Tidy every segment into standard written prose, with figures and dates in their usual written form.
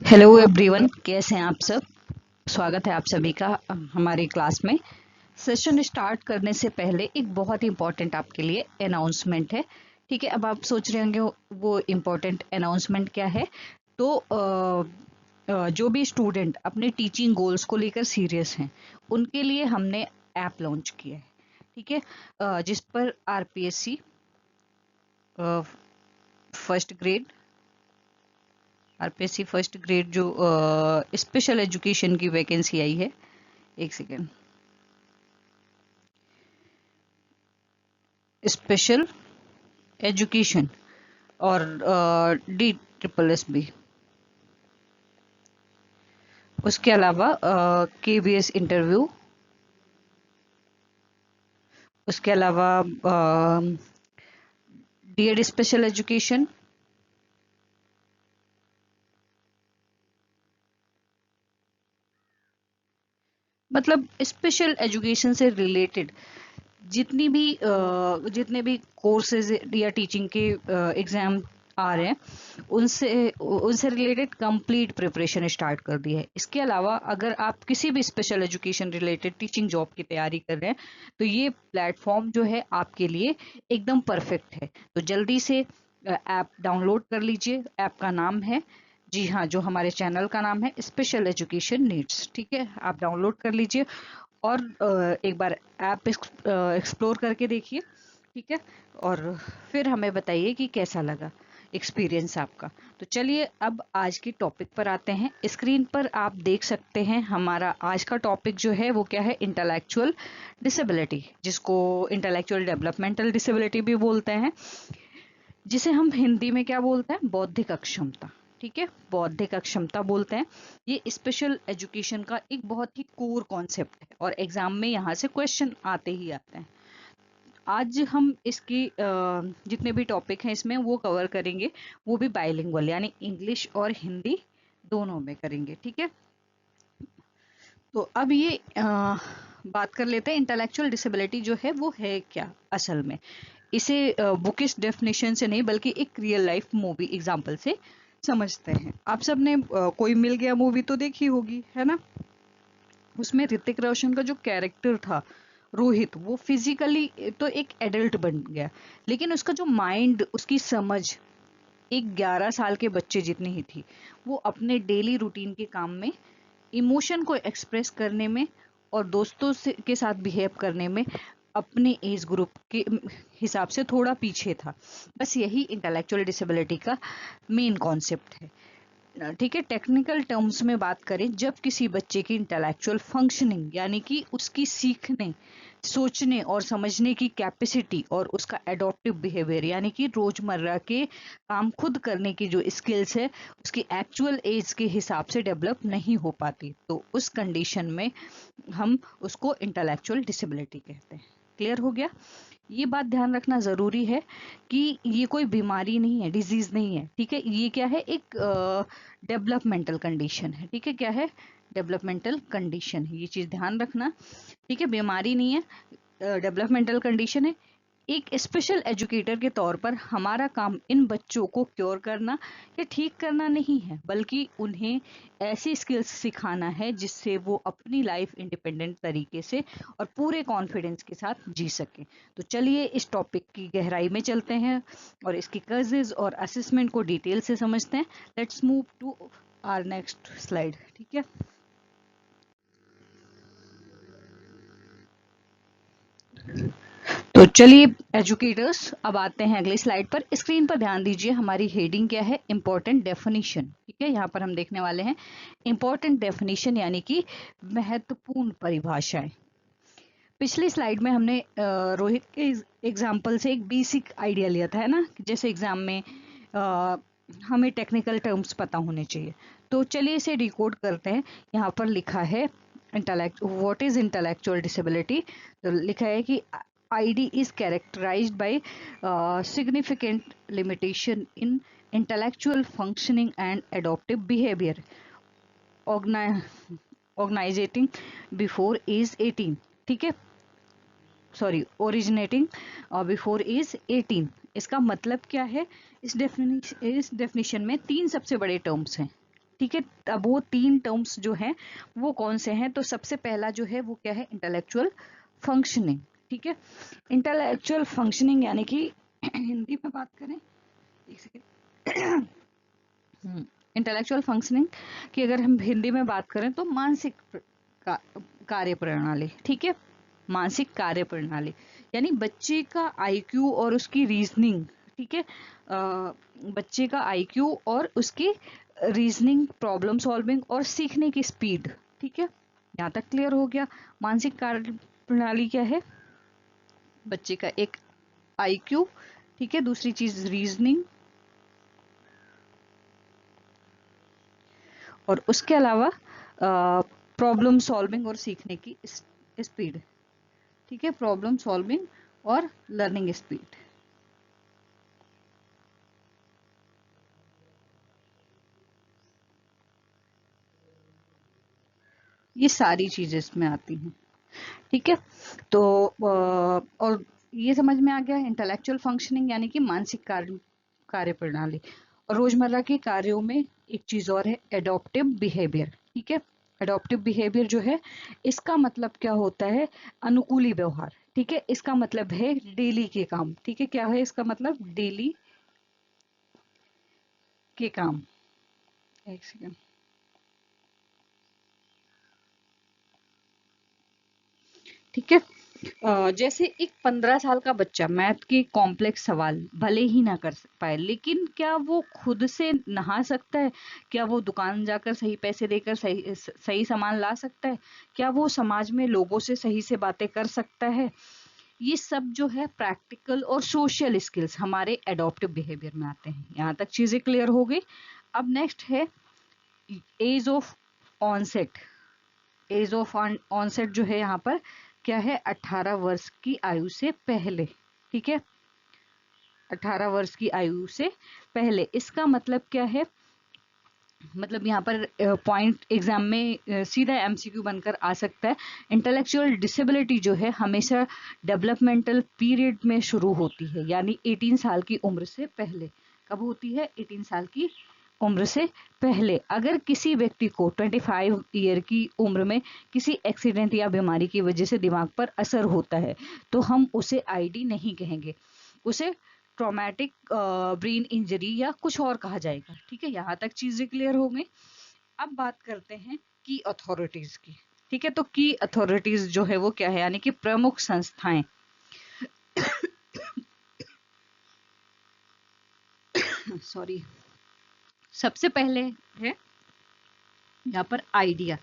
Hello everyone, कैसे हैं आप सब। स्वागत है आप सभी का हमारी क्लास में। सेशन स्टार्ट करने से पहले एक बहुत ही इम्पोर्टेंट आपके लिए अनाउंसमेंट है। ठीक है, अब आप सोच रहे होंगे वो इम्पोर्टेंट अनाउंसमेंट क्या है। तो जो भी स्टूडेंट अपने टीचिंग गोल्स को लेकर सीरियस हैं, उनके लिए हमने ऐप लॉन्च किया है। ठीक है, जिस पर RPSC first grade RPSC first grade जो स्पेशल एजुकेशन की वैकेंसी आई है। एक सेकेंड। स्पेशल एजुकेशन और डी ट्रिपल एस बी, उसके अलावा केवीएस इंटरव्यू, उसके अलावा डीएड स्पेशल एजुकेशन, मतलब स्पेशल एजुकेशन से रिलेटेड जितने भी कोर्सेज या टीचिंग के एग्जाम आ रहे हैं, उनसे उनसे रिलेटेड कंप्लीट प्रिपरेशन स्टार्ट कर दी है। इसके अलावा अगर आप किसी भी special education related teaching job की तैयारी कर रहे हैं, तो ये प्लेटफॉर्म जो है आपके लिए एकदम परफेक्ट है। तो जल्दी से ऐप डाउनलोड कर लीजिए। ऐप का नाम है, जी हाँ, जो हमारे चैनल का नाम है, स्पेशल एजुकेशन नीड्स। ठीक है, आप डाउनलोड कर लीजिए और एक बार ऐप एक्सप्लोर करके देखिए। ठीक है, और फिर हमें बताइए कि कैसा लगा एक्सपीरियंस आपका। तो चलिए अब आज की टॉपिक पर आते हैं। स्क्रीन पर आप देख सकते हैं हमारा आज का टॉपिक जो है वो क्या है, इंटेलेक्चुअल डिसेबिलिटी, जिसको इंटेलेक्चुअल डेवलपमेंटल डिसेबिलिटी भी बोलते हैं, जिसे हम हिंदी में क्या बोलते हैं, बौद्धिक अक्षमता। ठीक है, बौद्धिक अक्षमता बोलते हैं। ये स्पेशल एजुकेशन का एक बहुत ही कोर कॉन्सेप्ट है और एग्जाम में यहाँ से क्वेश्चन आते ही आते हैं। आज हम इसकी जितने भी टॉपिक हैं इसमें वो कवर करेंगे, वो भी बाइलिंगुअल, यानी इंग्लिश और हिंदी दोनों में करेंगे। ठीक है, तो अब ये बात कर लेते हैं इंटेलेक्चुअल डिसेबिलिटी जो है वो है क्या असल में। इसे बुकिश डेफिनेशन से नहीं बल्कि एक रियल लाइफ मूवी एग्जांपल से समझते हैं। आप सबने कोई मिल गया मूवी तो देखी होगी, है ना। उसमें ऋतिक रोशन का जो कैरेक्टर था रोहित, वो फिजिकली तो एक एडल्ट बन गया, लेकिन उसका जो माइंड, उसकी समझ एक 11 साल के बच्चे जितनी ही थी। वो अपने डेली रूटीन के काम में, इमोशन को एक्सप्रेस करने में और दोस्तों से के साथ बिहेव करने में अपने एज ग्रुप के हिसाब से थोड़ा पीछे था। बस यही इंटेलेक्चुअल डिसेबिलिटी का मेन कॉन्सेप्ट है। ठीक है, टेक्निकल टर्म्स में बात करें, जब किसी बच्चे की इंटेलेक्चुअल फंक्शनिंग यानी कि उसकी सीखने, सोचने और समझने की कैपेसिटी और उसका एडॉप्टिव बिहेवियर यानी कि रोजमर्रा के काम खुद करने की जो स्किल्स है, उसकी एक्चुअल एज के हिसाब से डेवलप नहीं हो पाती, तो उस कंडीशन में हम उसको इंटेलेक्चुअल डिसेबिलिटी कहते हैं। क्लियर हो गया। ये बात ध्यान रखना जरूरी है कि ये कोई बीमारी नहीं है, डिजीज नहीं है। ठीक है, ये क्या है, एक डेवलपमेंटल कंडीशन है। ठीक है, क्या है, डेवलपमेंटल कंडीशन है, ये चीज ध्यान रखना। ठीक है, बीमारी नहीं है, डेवलपमेंटल कंडीशन है। एक स्पेशल एजुकेटर के तौर पर हमारा काम इन बच्चों को क्योर करना या ठीक करना नहीं है, बल्कि उन्हें ऐसी स्किल्स सिखाना है जिससे वो अपनी लाइफ इंडिपेंडेंट तरीके से और पूरे कॉन्फिडेंस के साथ जी सके। तो चलिए इस टॉपिक की गहराई में चलते हैं और इसकी क्विज़ेस और असेसमेंट को डिटेल से समझते हैं। Let's move to our next slide. ठीक है, तो चलिए एजुकेटर्स, अब आते हैं अगली स्लाइड पर। स्क्रीन पर ध्यान दीजिए, हमारी हेडिंग क्या है, इंपॉर्टेंट डेफिनेशन। ठीक है, यहाँ पर हम देखने वाले हैं इंपॉर्टेंट डेफिनेशन यानी कि महत्वपूर्ण परिभाषाएं। पिछली स्लाइड में हमने रोहित के एग्जाम्पल से एक बेसिक आइडिया लिया था, है ना, कि जैसे एग्जाम में हमें टेक्निकल टर्म्स पता होने चाहिए। तो चलिए इसे डिकोड करते हैं। यहाँ पर लिखा है intellect what is intellectual disability. तो लिखा है कि ID is characterised by significant limitation in intellectual functioning and adaptive behaviour originating before age 18। ठीक है, सॉरी, ओरिजिनेटिंग बिफोर एज 18। इसका मतलब क्या है, इस डेफिनेशन में तीन सबसे बड़े टर्म्स हैं। ठीक है। अब वो 3 टर्म्स जो हैं वो कौन से हैं? तो सबसे पहला जो है वो क्या है? Intellectual functioning. ठीक है, इंटेलेक्चुअल फंक्शनिंग यानी कि हिंदी में बात करें, एक सेकेंड, इंटेलेक्चुअल फंक्शनिंग की अगर हम हिंदी में बात करें तो मानसिक का, कार्य प्रणाली। ठीक है, मानसिक कार्य प्रणाली यानी बच्चे का आईक्यू और उसकी रीजनिंग। ठीक है, बच्चे का आईक्यू और उसकी रीजनिंग, प्रॉब्लम सॉल्विंग और सीखने की स्पीड। ठीक है, यहाँ तक क्लियर हो गया। मानसिक कार्य प्रणाली क्या है? बच्चे का एक आईक्यू, ठीक है, दूसरी चीज रीजनिंग, और उसके अलावा प्रॉब्लम सॉल्विंग और सीखने की स्पीड। ठीक है, प्रॉब्लम सॉल्विंग और लर्निंग स्पीड। ये सारी चीजें इसमें आती हैं। ठीक है, तो और ये समझ में आ गया इंटेलेक्चुअल फंक्शनिंग यानी कि मानसिक कार्य प्रणाली। और रोजमर्रा के कार्यों में एक चीज और है, एडॉप्टिव बिहेवियर। ठीक है, एडॉप्टिव बिहेवियर जो है इसका मतलब क्या होता है? अनुकूली व्यवहार। ठीक है, इसका मतलब है डेली के काम। ठीक है, क्या है इसका मतलब? डेली के काम। एक सेकेंड, ठीक है। जैसे एक 15 साल का बच्चा मैथ के कॉम्प्लेक्स सवाल भले ही ना कर पाए, लेकिन क्या वो खुद से नहा सकता है? क्या वो दुकान जाकर सही पैसे देकर सही सही सामान ला सकता है? क्या वो समाज में लोगों से सही से बातें कर सकता है? ये सब जो है प्रैक्टिकल और सोशल स्किल्स हमारे एडॉप्टिव बिहेवियर में आते हैं। यहाँ तक चीजें क्लियर हो गई। अब नेक्स्ट है age of onset. Age of onset जो है यहाँ पर क्या है? 18 वर्ष की आयु से पहले। ठीक है, 18 वर्ष की आयु से पहले। इसका मतलब क्या है? मतलब यहाँ पर पॉइंट एग्जाम में सीधा एमसीक्यू बनकर आ सकता है। इंटेलेक्चुअल डिसेबिलिटी जो है हमेशा डेवलपमेंटल पीरियड में शुरू होती है, यानी 18 साल की उम्र से पहले। कब होती है? 18 साल की उम्र से पहले। अगर किसी व्यक्ति को 25 ईयर की उम्र में किसी एक्सीडेंट या बीमारी की वजह से दिमाग पर असर होता है तो हम उसे आईडी नहीं कहेंगे, उसे ट्रॉमेटिक ब्रेन इंजरी या कुछ और कहा जाएगा। ठीक है, यहाँ तक चीजें क्लियर हो गई। अब बात करते हैं की अथॉरिटीज की। ठीक है, तो की अथॉरिटीज जो है वो क्या है? यानी कि प्रमुख संस्थाएं। सॉरी, सबसे पहले है यहाँ पर आइडिया।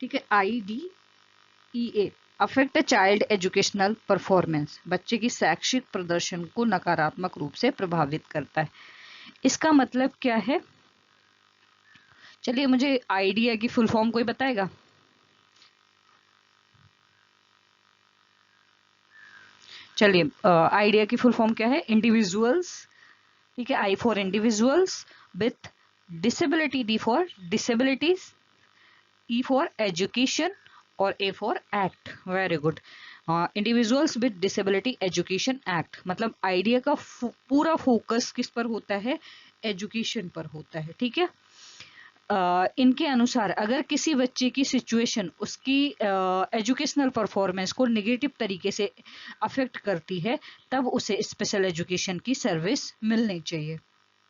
ठीक है, IDEA affect child educational performance, बच्चे की शैक्षिक प्रदर्शन को नकारात्मक रूप से प्रभावित करता है। इसका मतलब क्या है? चलिए मुझे आइडिया की फुल फॉर्म कोई बताएगा? चलिए, आइडिया की फुल फॉर्म क्या है? इंडिविजुअल्स। ठीक है, I for individuals with disability, D for disabilities, E for education और A for act. Very good. Individuals with disability education act, मतलब आइडिया का पूरा फोकस किस पर होता है? एजुकेशन पर होता है। ठीक है, इनके अनुसार अगर किसी बच्चे की सिचुएशन उसकी एजुकेशनल परफॉर्मेंस को निगेटिव तरीके से अफेक्ट करती है तब उसे स्पेशल एजुकेशन की सर्विस मिलनी चाहिए।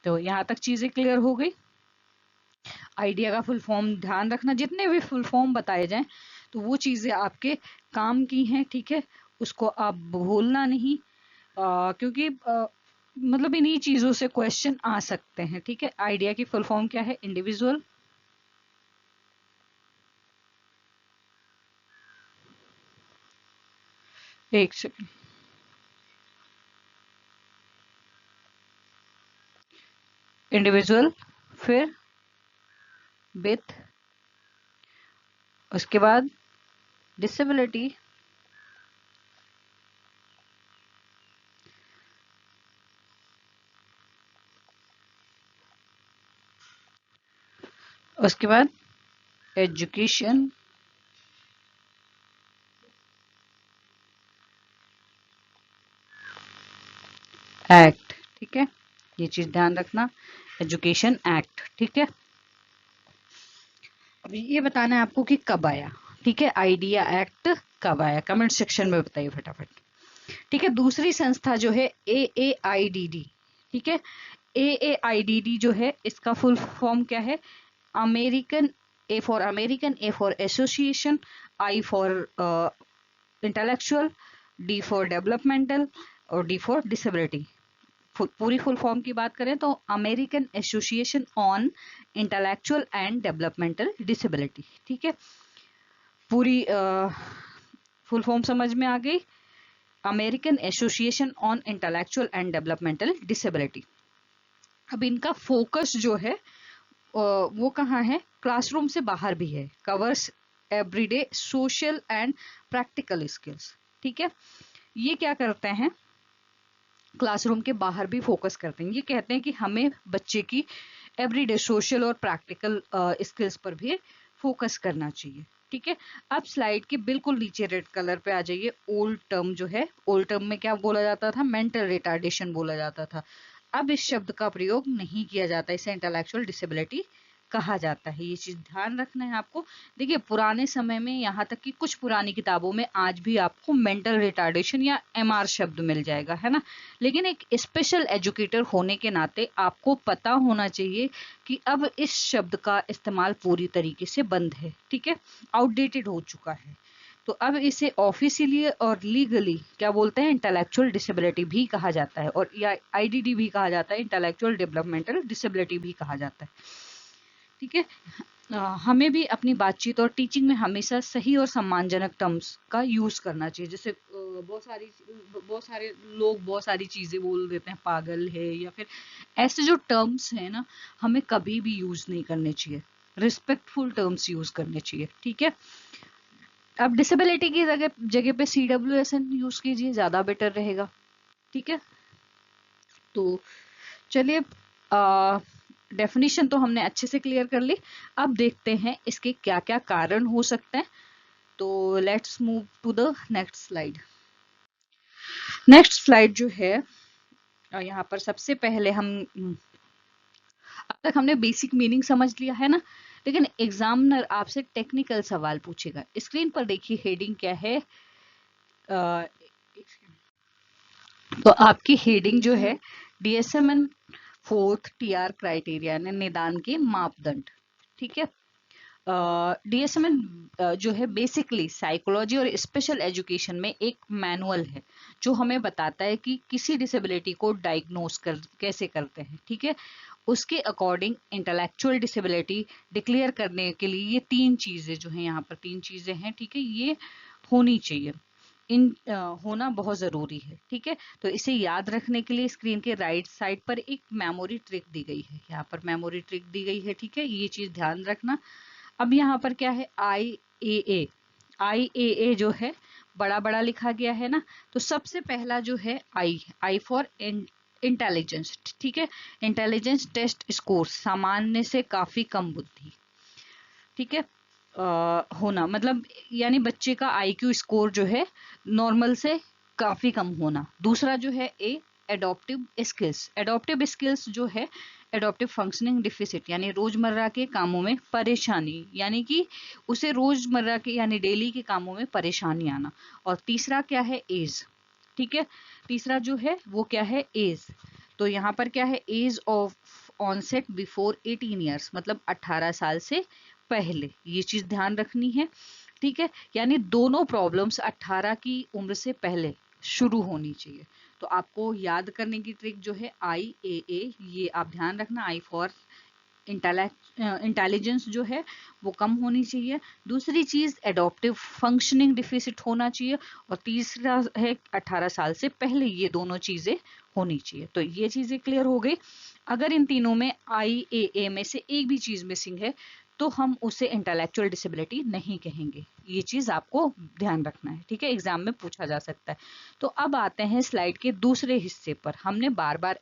तो यहाँ तक चीजें क्लियर हो गई। आइडिया का फुल फॉर्म ध्यान रखना, जितने भी फुल फॉर्म बताए जाएं तो वो चीजें आपके काम की हैं। ठीक है, उसको आप भूलना नहीं, क्योंकि मतलब इन्हीं चीजों से क्वेश्चन आ सकते हैं। ठीक है, आइडिया की फुल फॉर्म क्या है? इंडिविजुअल, एक सेकंड, इंडिविजुअल, फिर विथ, उसके बाद डिसेबिलिटी, उसके बाद एजुकेशन एक्ट। ठीक है, ये चीज ध्यान रखना, एजुकेशन एक्ट। ठीक है, अभी ये बताना है आपको कि कब आया, ठीक है, आइडिया एक्ट कब आया, कमेंट सेक्शन में बताइए फटाफट। ठीक है, दूसरी संस्था जो है AAIDD, ठीक है, AAIDD जो है इसका फुल फॉर्म क्या है? American, A for American, A for association, I for intellectual, D for developmental और डी फॉर डिसेबिलिटी। पूरी फुल फॉर्म की बात करें तो American association on intellectual and developmental disability. ठीक है, पूरी फुल फॉर्म समझ में आ गई? American association on intellectual and developmental disability. अब इनका फोकस जो है वो कहाँ है? क्लासरूम से बाहर भी है, covers everyday social and practical skills. ठीक है, ये क्या करते हैं? क्लासरूम के बाहर भी फोकस करते हैं। ये कहते हैं कि हमें बच्चे की एवरीडे सोशल और प्रैक्टिकल स्किल्स पर भी फोकस करना चाहिए। ठीक है, अब स्लाइड के बिल्कुल नीचे रेड कलर पे आ जाइए। ओल्ड टर्म जो है, ओल्ड टर्म में क्या बोला जाता था? मेंटल रिटार्डेशन बोला जाता था। अब इस शब्द का प्रयोग नहीं किया जाता, इसे इंटेलेक्चुअल डिसेबिलिटी कहा जाता है। ये चीज ध्यान रखना है आपको। देखिए, पुराने समय में, यहाँ तक कि कुछ पुरानी किताबों में आज भी आपको मेंटल रिटार्डेशन या MR शब्द मिल जाएगा, है ना। लेकिन एक स्पेशल एजुकेटर होने के नाते आपको पता होना चाहिए कि अब इस शब्द का इस्तेमाल पूरी तरीके से बंद है। ठीक है, आउटडेटेड हो चुका है। तो अब इसे ऑफिशियली और लीगली क्या बोलते हैं? इंटेलेक्चुअल डिसेबिलिटी भी कहा जाता है, और या IDD भी कहा जाता है, इंटेलेक्चुअल डेवलपमेंटल डिसेबिलिटी भी कहा जाता है। ठीक है, हमें भी अपनी बातचीत और टीचिंग में हमेशा सही और सम्मानजनक टर्म्स का यूज करना चाहिए। जैसे बहुत सारे लोग बहुत सारी चीजें बोल देते हैं, पागल है या फिर ऐसे जो टर्म्स है ना, हमें कभी भी यूज नहीं करने चाहिए। रिस्पेक्टफुल टर्म्स यूज करने चाहिए। ठीक है, अब डिसेबिलिटी की जगह जगह पे CWSN यूज कीजिए, ज्यादा बेटर रहेगा। ठीक है, तो चलिए, डेफिनेशन तो हमने अच्छे से क्लियर कर ली। अब देखते हैं इसके क्या क्या कारण हो सकते हैं। तो let's move to the next slide. Next slide जो है, यहाँ पर सबसे पहले हम, अब तक हमने बेसिक मीनिंग समझ लिया है ना, लेकिन एग्जामिनर आपसे टेक्निकल सवाल पूछेगा। स्क्रीन पर देखिए हेडिंग क्या है। तो आपकी हेडिंग जो है DSMN 4th TR क्राइटेरिया, यानी निदान के मापदंड। ठीक है, DSMN जो है बेसिकली साइकोलॉजी और स्पेशल एजुकेशन में एक मैनुअल है जो हमें बताता है कि किसी डिसेबिलिटी को डायग्नोस कैसे करते हैं। ठीक है, उसके अकॉर्डिंग इंटेलेक्चुअल डिसेबिलिटी डिक्लेयर करने के लिए ये 3 चीजें जो हैं, यहाँ पर 3 चीजें हैं। ठीक है, ये होनी चाहिए, होना बहुत जरूरी है। ठीक है, तो इसे याद रखने के लिए स्क्रीन के राइट साइड पर एक मेमोरी ट्रिक दी गई है। यहाँ पर मेमोरी ट्रिक दी गई है। ठीक है, ये चीज ध्यान रखना। अब यहाँ पर क्या है? IAA जो है बड़ा बड़ा लिखा गया है ना, तो सबसे पहला जो है आई फॉर इंटेलिजेंस। ठीक है, इंटेलिजेंस टेस्ट स्कोर, सामान्य से काफी कम बुद्धि। ठीक है, होना मतलब यानी बच्चे का IQ स्कोर जो है नॉर्मल से काफी कम होना। दूसरा जो है एडॉप्टिव स्किल्स। एडॉप्टिव स्किल्स जो है एडॉप्टिव फंक्शनिंग डिफिसिट, यानी रोजमर्रा के कामों में परेशानी, यानी कि उसे रोजमर्रा के यानी डेली के कामों में परेशानी आना। और तीसरा क्या है? एज। ठीक है, तीसरा जो है वो क्या है? एज। तो यहाँ पर क्या है? Age of onset before 18 years, मतलब 18 साल से पहले। ये चीज ध्यान रखनी है। ठीक है, यानी दोनों प्रॉब्लम्स 18 की उम्र से पहले शुरू होनी चाहिए। तो आपको याद करने की ट्रिक जो है IAA, ये आप ध्यान रखना। आई फॉर इंटेलिजेंस जो है वो कम होनी चाहिए। दूसरी चीज एडॉप्टिव फंक्शनिंग डिफिसिट होना चाहिए। और तीसरा है 18 साल से पहले, ये दोनों चीजें होनी चाहिए। तो ये चीजें क्लियर हो गई। अगर इन तीनों में IAA में से एक भी चीज मिसिंग है तो हम उसे इंटेलेक्चुअल डिसेबिलिटी नहीं कहेंगे। ये चीज आपको ध्यान रखना है। ठीक है, एग्जाम में पूछा जा सकता है। तो अब आते हैं स्लाइड के दूसरे हिस्से पर। हमने बार बार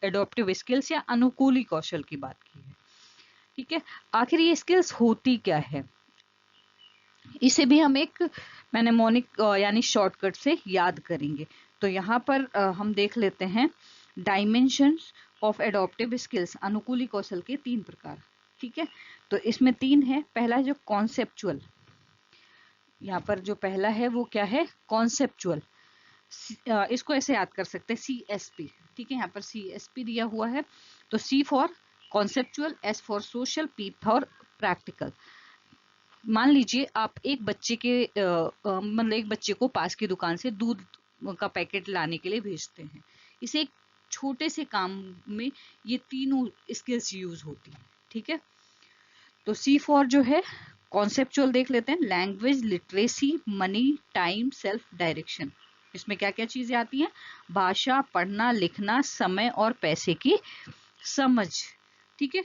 एडॉप्टिव स्किल्स या अनुकूली कौशल की बात की है। ठीक है, आखिर ये स्किल्स होती क्या है? इसे भी हम एक मैनेमोनिक यानी शॉर्टकट से याद करेंगे। तो यहाँ पर हम देख लेते हैं डायमेंशंस ऑफ एडॉप्टिव स्किल्स, अनुकूली कौशल के 3 प्रकार। ठीक है, तो इसमें 3 है। पहला जो कॉन्सेप्चुअल, यहाँ पर जो पहला है वो क्या है, कॉन्सेप्चुअल। इसको ऐसे याद कर सकते हैं, CSP। ठीक है, यहाँ पर CSP दिया हुआ है, तो C for conceptual, S for social, P for practical. मान लीजिए आप एक बच्चे के मतलब एक बच्चे को पास की दुकान से दूध का पैकेट लाने के लिए भेजते हैं। इसे एक छोटे से काम में ये तीनों स्किल्स यूज होती हैं। ठीक है, तो C फॉर जो है कॉन्सेप्चुअल देख लेते हैं, language literacy, money, time, self direction. इसमें क्या क्या चीजें आती हैं, भाषा, पढ़ना लिखना, समय और पैसे की समझ। ठीक है,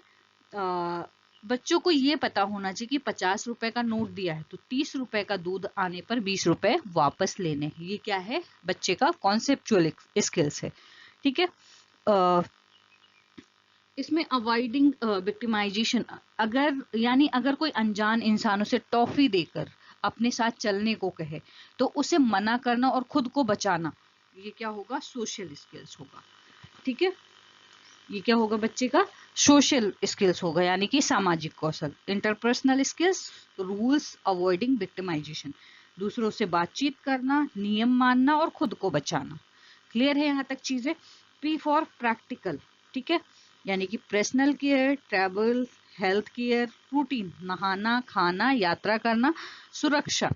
बच्चों को ये पता होना चाहिए कि 50 रुपए का नोट दिया है तो 30 रुपए का दूध आने पर 20 रुपए वापस लेने। ये क्या है, बच्चे का कॉन्सेप्चुअल स्किल्स है। ठीक है, इसमें अवॉइडिंग विक्टिमाइजेशन, अगर यानी अगर कोई अनजान इंसानों से टॉफी देकर अपने साथ चलने को कहे तो उसे मना करना और खुद को बचाना, ये क्या होगा, सोशल स्किल्स होगा। ठीक है, ये क्या होगा, बच्चे का सोशल स्किल्स होगा, यानी कि सामाजिक कौशल। Interpersonal skills, rules, avoiding victimisation, दूसरों से बातचीत करना, नियम मानना और खुद को बचाना। क्लियर है यहाँ तक चीजें। P फॉर प्रैक्टिकल, ठीक है, यानी कि personal care, travel, health care, routine, नहाना, खाना, यात्रा करना, सुरक्षा।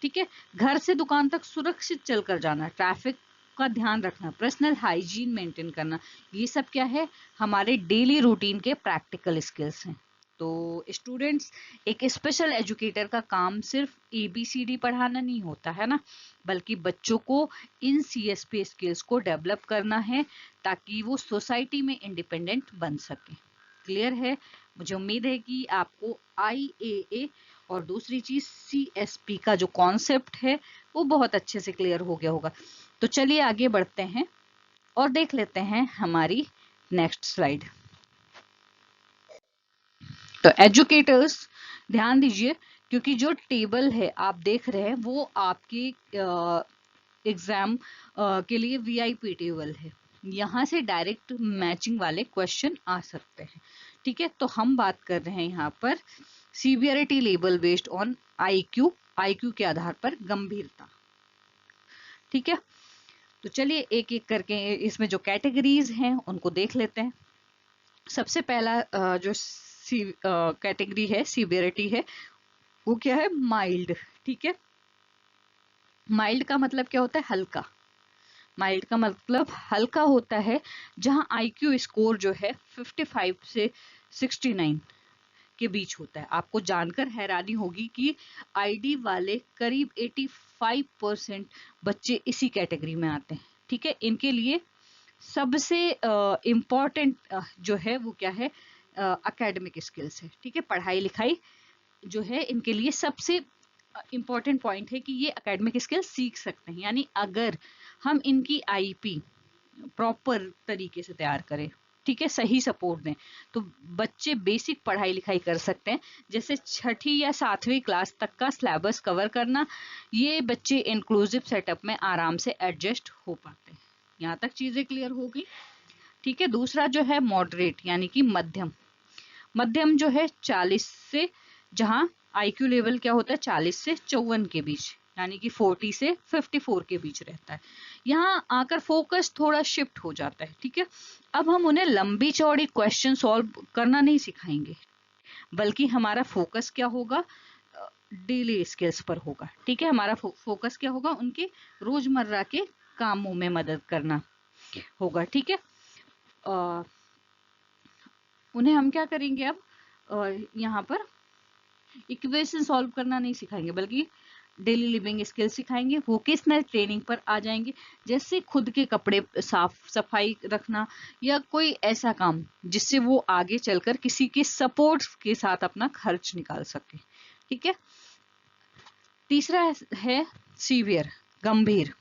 ठीक है, घर से दुकान तक सुरक्षित चलकर जाना, ट्रैफिक का ध्यान रखना, पर्सनल हाइजीन मेंटेन करना, ये सब क्या है, हमारे डेली रूटीन के प्रैक्टिकल स्किल्स हैं। तो स्टूडेंट्स, एक स्पेशल एजुकेटर का काम सिर्फ ABCD पढ़ाना नहीं होता है ना, बल्कि बच्चों को इन CSP स्किल्स को डेवलप करना है ताकि वो सोसाइटी में इंडिपेंडेंट बन सके। क्लियर है, मुझे उम्मीद है कि आपको IAA और दूसरी चीज CSP का जो कॉन्सेप्ट है वो बहुत अच्छे से क्लियर हो गया होगा। तो चलिए आगे बढ़ते हैं और देख लेते हैं हमारी नेक्स्ट स्लाइड। तो एजुकेटर्स ध्यान दीजिए, क्योंकि जो टेबल है आप देख रहे हैं वो आपके एग्जाम के लिए VIP टेबल है। यहाँ से डायरेक्ट मैचिंग वाले क्वेश्चन आ सकते हैं। ठीक है, तो हम बात कर रहे हैं यहाँ पर severity level based on IQ के आधार पर गंभीरता। ठीक है, तो चलिए एक एक करके इसमें जो कैटेगरीज हैं उनको देख लेते हैं। सबसे पहला जो कैटेगरी है, सीवियरिटी है, वो क्या है, माइल्ड। ठीक है, माइल्ड का मतलब क्या होता है, हल्का। माइल्ड का मतलब हल्का होता है जहां IQ स्कोर जो है 55 से 69 के बीच होता है। आपको जानकर हैरानी होगी कि ID वाले करीब 85% बच्चे इसी कैटेगरी में आते हैं। ठीक है, इनके लिए सबसे इम्पोर्टेंट जो है वो क्या है, एकेडमिक स्किल्स है। ठीक है, पढ़ाई लिखाई जो है इनके लिए सबसे इम्पोर्टेंट पॉइंट है कि ये एकेडमिक स्किल्स सीख सकते हैं। यानी अगर हम इनकी IP प्रॉपर तरीके से तैयार करें, ठीक है, सही सपोर्ट दें, तो बच्चे बेसिक पढ़ाई लिखाई कर सकते हैं। जैसे 6ठी या 7वीं क्लास तक का सिलेबस कवर करना, ये बच्चे इंक्लूसिव सेटअप में आराम से एडजस्ट हो पाते हैं। यहाँ तक चीजें क्लियर हो गई। ठीक है, दूसरा जो है मॉडरेट, यानी कि मध्यम। मध्यम जो है 40 से, जहां IQ लेवल क्या होता है 40 से 54 के बीच, यानी कि 40 से 54 के बीच रहता है। यहाँ आकर फोकस थोड़ा शिफ्ट हो जाता है। ठीक है, अब हम उन्हें लंबी चौड़ी क्वेश्चन सॉल्व करना नहीं सिखाएंगे, बल्कि हमारा फोकस क्या होगा, डेली स्किल्स पर होगा। ठीक है, हमारा फोकस क्या होगा, उनके रोजमर्रा के कामों में मदद करना होगा। ठीक है, उन्हें हम क्या करेंगे अब, यहाँ पर इक्वेशन सॉल्व करना नहीं सिखाएंगे, बल्कि डेली लिविंग स्किल सिखाएंगे। वोकेशनल ट्रेनिंग पर आ जाएंगे, जैसे खुद के कपड़े साफ सफाई रखना या कोई ऐसा काम जिससे वो आगे चलकर किसी के सपोर्ट के साथ अपना खर्च निकाल सके। ठीक है, तीसरा है सीवियर, गंभीर,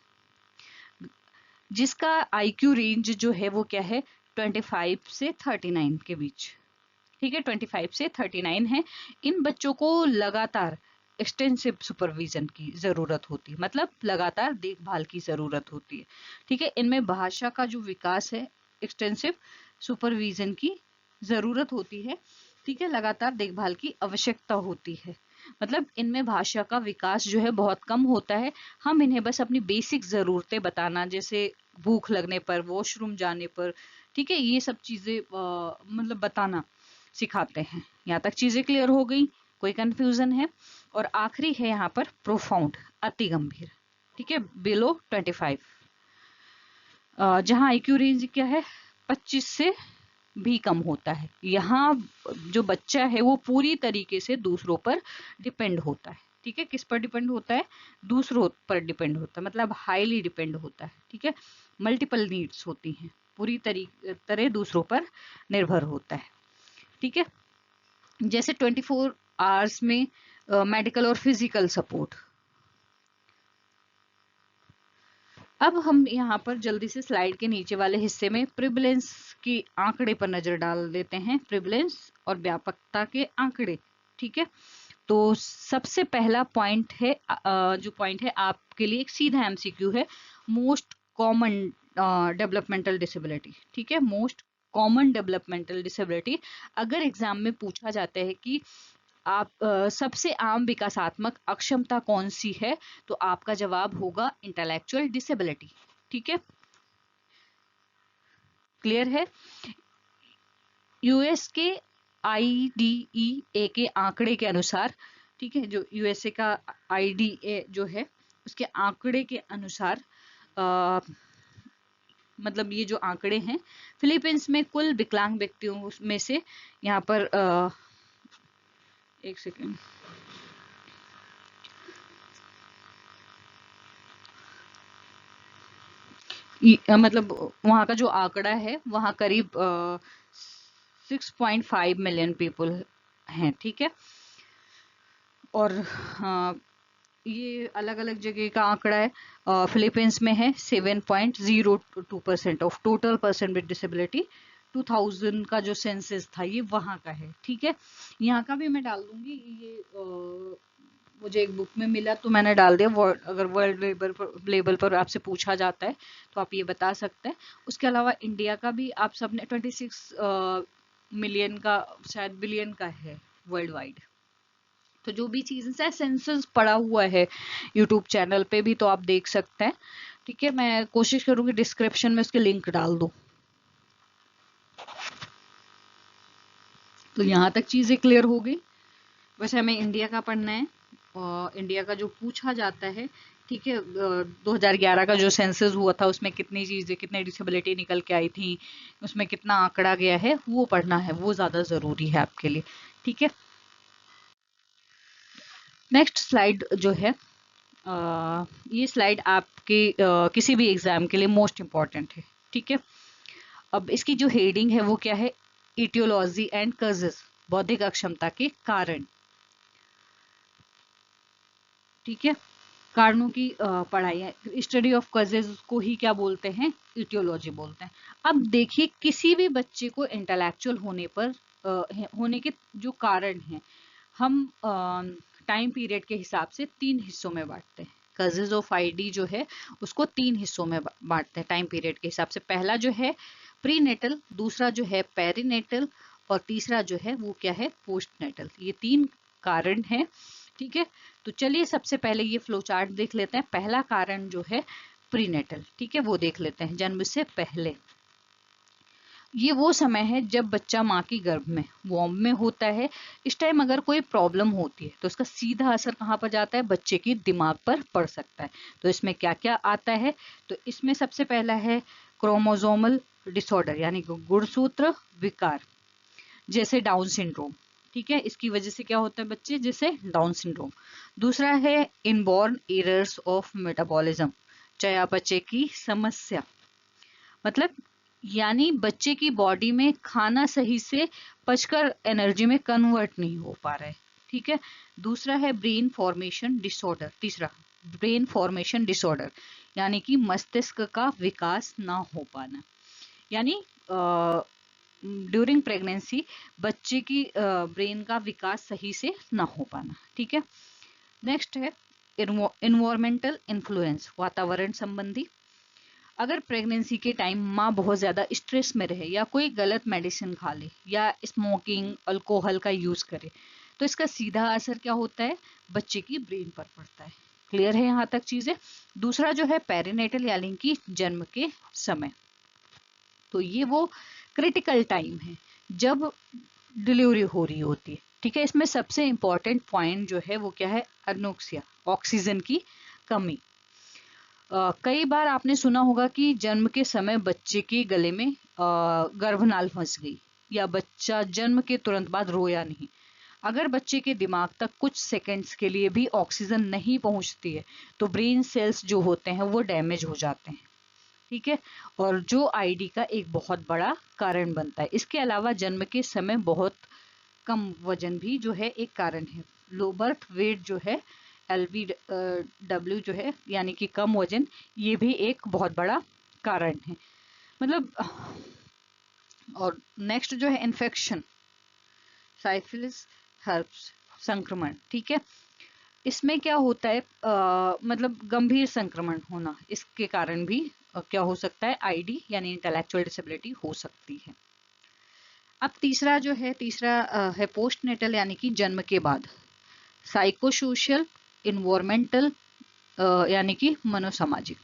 जिसका IQ रेंज जो है वो क्या है, 25 से 39 के बीच। ठीक है, 25 से 39 है। इन बच्चों को लगातार एक्सटेंसिव सुपरविजन की जरूरत होती है, मतलब लगातार देखभाल की जरूरत होती है। ठीक है, इनमें भाषा का जो विकास है एक्सटेंसिव सुपरविजन की जरूरत होती है। ठीक है, लगातार देखभाल की आवश्यकता होती है। मतलब इनमें भाषा का विकास जो है बहुत कम होता है। हम इन्हें बस अपनी बेसिक जरूरतें बताना, जैसे भूख लगने पर, वॉशरूम जाने पर, ठीक है, ये सब चीजें मतलब बताना सिखाते हैं। यहाँ तक चीजें क्लियर हो गई? कोई कंफ्यूजन है? और आखिरी है यहाँ पर प्रोफाउंड, अति गंभीर। ठीक है, बिलो 25, जहाँ आईक्यू रेंज क्या है, 25 से भी कम होता है। यहाँ जो बच्चा है वो पूरी तरीके से दूसरों पर डिपेंड होता है। ठीक है, किस पर डिपेंड होता है? दूसरों पर डिपेंड होता है, मतलब हाईली डिपेंड होता है। ठीक है, मल्टीपल नीड्स होती हैं, पूरी तरह दूसरों पर निर्भर होता है। ठीक है, जैसे 24 आवर्स में मेडिकल और फिजिकल सपोर्ट। अब हम यहाँ पर जल्दी से स्लाइड के नीचे वाले हिस्से में प्रिवलेंस की आंकड़े पर नजर डाल देते हैं, प्रिवलेंस और व्यापकता के आंकड़े। ठीक है, तो सबसे पहला पॉइंट है, जो पॉइंट है आपके लिए एक सीधा एमसीक्यू है, मोस्ट कॉमन डेवलपमेंटल डिसेबिलिटी। ठीक है, मोस्ट कॉमन डेवलपमेंटल डिसेबिलिटी। अगर एग्जाम में पूछा जाता है कि आप सबसे आम विकासात्मक अक्षमता कौन सी है, तो आपका जवाब होगा इंटेलेक्चुअल डिसेबिलिटी। ठीक है, क्लियर है? यूएस के आईडीईए के आंकड़े के अनुसार, ठीक है, जो यूएसए का आईडीए जो है उसके आंकड़े के अनुसार, मतलब ये जो आंकड़े हैं, फिलीपींस में कुल विकलांग व्यक्तियों में से, यहाँ पर एक सेकेंड, मतलब वहाँ का जो आंकड़ा है, वहाँ करीब 6.5 मिलियन पीपल हैं। ठीक है, और ये अलग अलग जगह का आंकड़ा है। फिलीपींस में है 7.02% of total person with disability. 2000 का जो सेंसस था ये वहाँ का है। ठीक है, यहाँ का भी मैं डाल दूंगी, ये मुझे एक बुक में मिला तो मैंने डाल दिया। अगर वर्ल्ड लेवल पर आपसे पूछा जाता है तो आप ये बता सकते हैं। उसके अलावा इंडिया का भी आप सबने 26 मिलियन का, शायद बिलियन का है वर्ल्ड वाइड। तो जो भी चीज़ है, सेंसस पड़ा हुआ है यूट्यूब चैनल पे भी, तो आप देख सकते हैं। ठीक है, मैं कोशिश करूंगी डिस्क्रिप्शन में उसके लिंक डाल दूं। तो यहाँ तक चीज़ें क्लियर हो गई। वैसे हमें इंडिया का पढ़ना है, और इंडिया का जो पूछा जाता है, ठीक है, 2011 का जो सेंसस हुआ था उसमें कितनी चीज़ें, कितनी डिसेबिलिटी निकल के आई थी, उसमें कितना आंकड़ा गया है, वो पढ़ना है, वो ज़्यादा ज़रूरी है आपके लिए। ठीक है, नेक्स्ट स्लाइड जो है, ये स्लाइड आपके किसी भी एग्जाम के लिए मोस्ट इम्पॉर्टेंट है। ठीक है, अब इसकी जो हेडिंग है वो क्या है? इटियोलॉजी एंड कजेस, बौद्धिक अक्षमता के कारण। ठीक है, कारणों की पढ़ाई है, स्टडी ऑफ कजेस को ही क्या बोलते हैं? इटियोलॉजी बोलते हैं। अब देखिए, किसी भी बच्चे को इंटेलेक्चुअल होने पर होने के जो कारण हैं, हम टाइम पीरियड के हिसाब से 3 हिस्सों में बांटते हैं। कजेज ऑफ आईडी जो है उसको 3 हिस्सों में बांटते हैं टाइम पीरियड के हिसाब से। पहला जो है प्रीनेटल, दूसरा जो है पेरीनेटल, और तीसरा जो है वो क्या है? पोस्टनेटल। ये 3 कारण हैं। ठीक है, तो चलिए सबसे पहले ये फ्लो चार्ट देख लेते हैं। पहला कारण जो है प्रीनेटल, ठीक है, वो देख लेते हैं, जन्म से पहले। ये वो समय है जब बच्चा माँ की गर्भ में, वॉर्म में होता है। इस टाइम अगर कोई प्रॉब्लम होती है तो उसका सीधा असर कहाँ पर जाता है? बच्चे की दिमाग पर पड़ सकता है। तो इसमें क्या क्या आता है? तो इसमें सबसे पहला है क्रोमोसोमल डिसऑर्डर, यानी कि गुणसूत्र विकार, जैसे डाउन सिंड्रोम। ठीक है, इसकी वजह से क्या होता है बच्चे? जैसे डाउन सिंड्रोम। दूसरा है इनबॉर्न एरर्स ऑफ मेटाबॉलिज्म, चयापचय की समस्या, मतलब यानी बच्चे की बॉडी में खाना सही से पचकर एनर्जी में कन्वर्ट नहीं हो पा रहा है। ठीक है, दूसरा है ब्रेन फॉर्मेशन डिसऑर्डर, तीसरा ब्रेन फॉर्मेशन डिसऑर्डर, यानी कि मस्तिष्क का विकास ना हो पाना, यानी ड्यूरिंग प्रेगनेंसी बच्चे की ब्रेन का विकास सही से ना हो पाना। ठीक है, नेक्स्ट है इन्वायरमेंटल इन्फ्लुएंस, वातावरण संबंधी। अगर प्रेगनेंसी के टाइम माँ बहुत ज़्यादा स्ट्रेस में रहे या कोई गलत मेडिसिन खा ले या स्मोकिंग अल्कोहल का यूज़ करे, तो इसका सीधा असर क्या होता है, बच्चे की ब्रेन पर पड़ता है। क्लियर है यहाँ तक चीज़ें। दूसरा जो है पेरिनेटल यानी कि जन्म के समय, तो ये वो क्रिटिकल टाइम है जब डिलीवरी हो रही होती है। ठीक है, इसमें सबसे इंपॉर्टेंट पॉइंट जो है वो क्या है, अनोक्सिया, ऑक्सीजन की कमी। कई बार आपने सुना होगा कि जन्म के समय बच्चे के गले में गर्भनाल फंस गई या बच्चा जन्म के तुरंत बाद रोया नहीं। अगर बच्चे के दिमाग तक कुछ सेकंड्स के लिए भी ऑक्सीजन नहीं पहुंचती है तो ब्रेन सेल्स जो होते हैं वो डैमेज हो जाते हैं। ठीक है, और जो आईडी का एक बहुत बड़ा कारण बनता है। इसके अलावा जन्म के समय बहुत कम वजन भी जो है एक कारण है। लो बर्थ वेट जो है, LBW जो है यानी कि कम वजन, ये भी एक बहुत बड़ा कारण है। मतलब, और नेक्स्ट जो है इन्फेक्शन, साइफिलिस, हर्प्स संक्रमण। ठीक है, इसमें क्या होता है, मतलब गंभीर संक्रमण होना, इसके कारण भी क्या हो सकता है, आईडी यानी इंटेलेक्चुअल डिसेबिलिटी हो सकती है। अब तीसरा जो है, तीसरा है पोस्ट नेटल यानी कि जन्म के बाद, साइकोसोशल, इन्वायरमेंटल यानी कि मनोसामाजिक।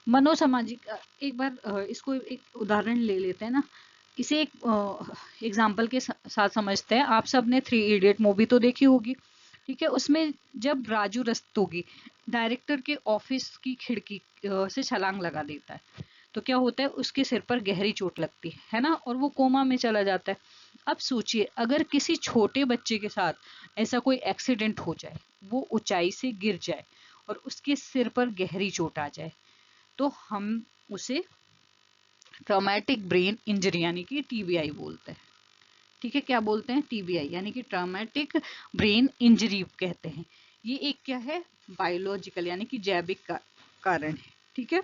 मनोसामाजिक, एक बार इसको एक उदाहरण ले लेते हैं ना, इसे एक एग्जाम्पल के साथ समझते हैं। आप सब ने 3 इडियट मूवी तो देखी होगी। ठीक है, उसमें जब राजू रस्तोगी डायरेक्टर के ऑफिस की खिड़की से छलांग लगा देता है तो क्या होता है, उसके सिर पर गहरी चोट लगती है ना, और वो कोमा में चला जाता है। अब सोचिए अगर किसी छोटे बच्चे के साथ ऐसा कोई एक्सीडेंट हो जाए, वो ऊंचाई से गिर जाए और उसके सिर पर गहरी चोट आ जाए, तो हम उसे ट्रॉमेटिक ब्रेन इंजरी यानी कि TBI बोलते हैं। ठीक है, क्या बोलते हैं, TBI यानी कि ट्रॉमेटिक ब्रेन इंजरी कहते हैं। ये एक क्या है, बायोलॉजिकल यानी कि जैविक कारण है। ठीक है,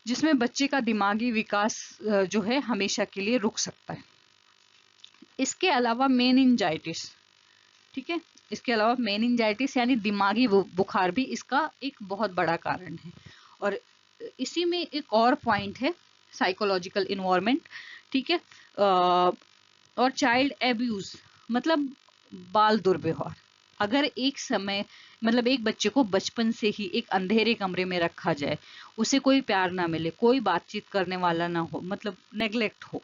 जिसमें बच्चे का दिमागी विकास जो है हमेशा के लिए रुक सकता है। इसके अलावा मेनिंजाइटिस, ठीक है, इसके अलावा मेनिंजाइटिस यानी दिमागी बुखार भी इसका एक बहुत बड़ा कारण है। और इसी में एक और पॉइंट है, साइकोलॉजिकल इन्वायरमेंट। ठीक है, और चाइल्ड एब्यूज मतलब बाल दुर्व्यवहार। अगर एक समय मतलब एक बच्चे को बचपन से ही एक अंधेरे कमरे में रखा जाए, उसे कोई प्यार ना मिले, कोई बातचीत करने वाला ना हो, मतलब नेग्लेक्ट हो,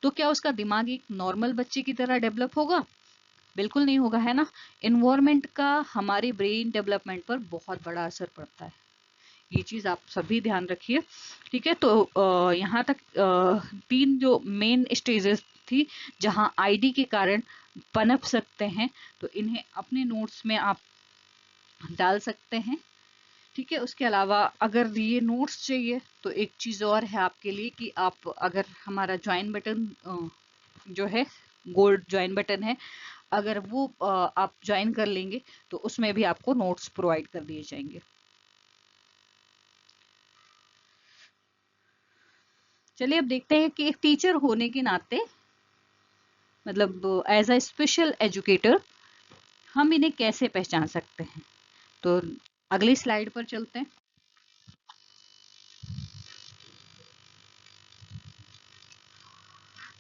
तो क्या उसका दिमाग एक नॉर्मल बच्चे की तरह डेवलप होगा? बिल्कुल नहीं होगा, है ना। इन्वायरमेंट का हमारे ब्रेन डेवलपमेंट पर बहुत बड़ा असर पड़ता है, ये चीज आप सभी ध्यान रखिए। ठीक है, तो यहाँ तक 3 जो मेन स्टेजेस थी जहाँ आईडी के कारण पनप सकते हैं, तो इन्हें अपने नोट्स में आप डाल सकते हैं। ठीक है, उसके अलावा अगर ये नोट्स चाहिए तो एक चीज और है आपके लिए कि आप अगर हमारा ज्वाइन बटन जो है, गोल्ड ज्वाइन बटन है, अगर वो आप ज्वाइन कर लेंगे तो उसमें भी आपको नोट्स प्रोवाइड कर दिए जाएंगे। चलिए अब देखते हैं कि एक टीचर होने के नाते, मतलब एज अ स्पेशल एजुकेटर, हम इन्हें कैसे पहचान सकते हैं। तो अगली स्लाइड पर चलते हैं।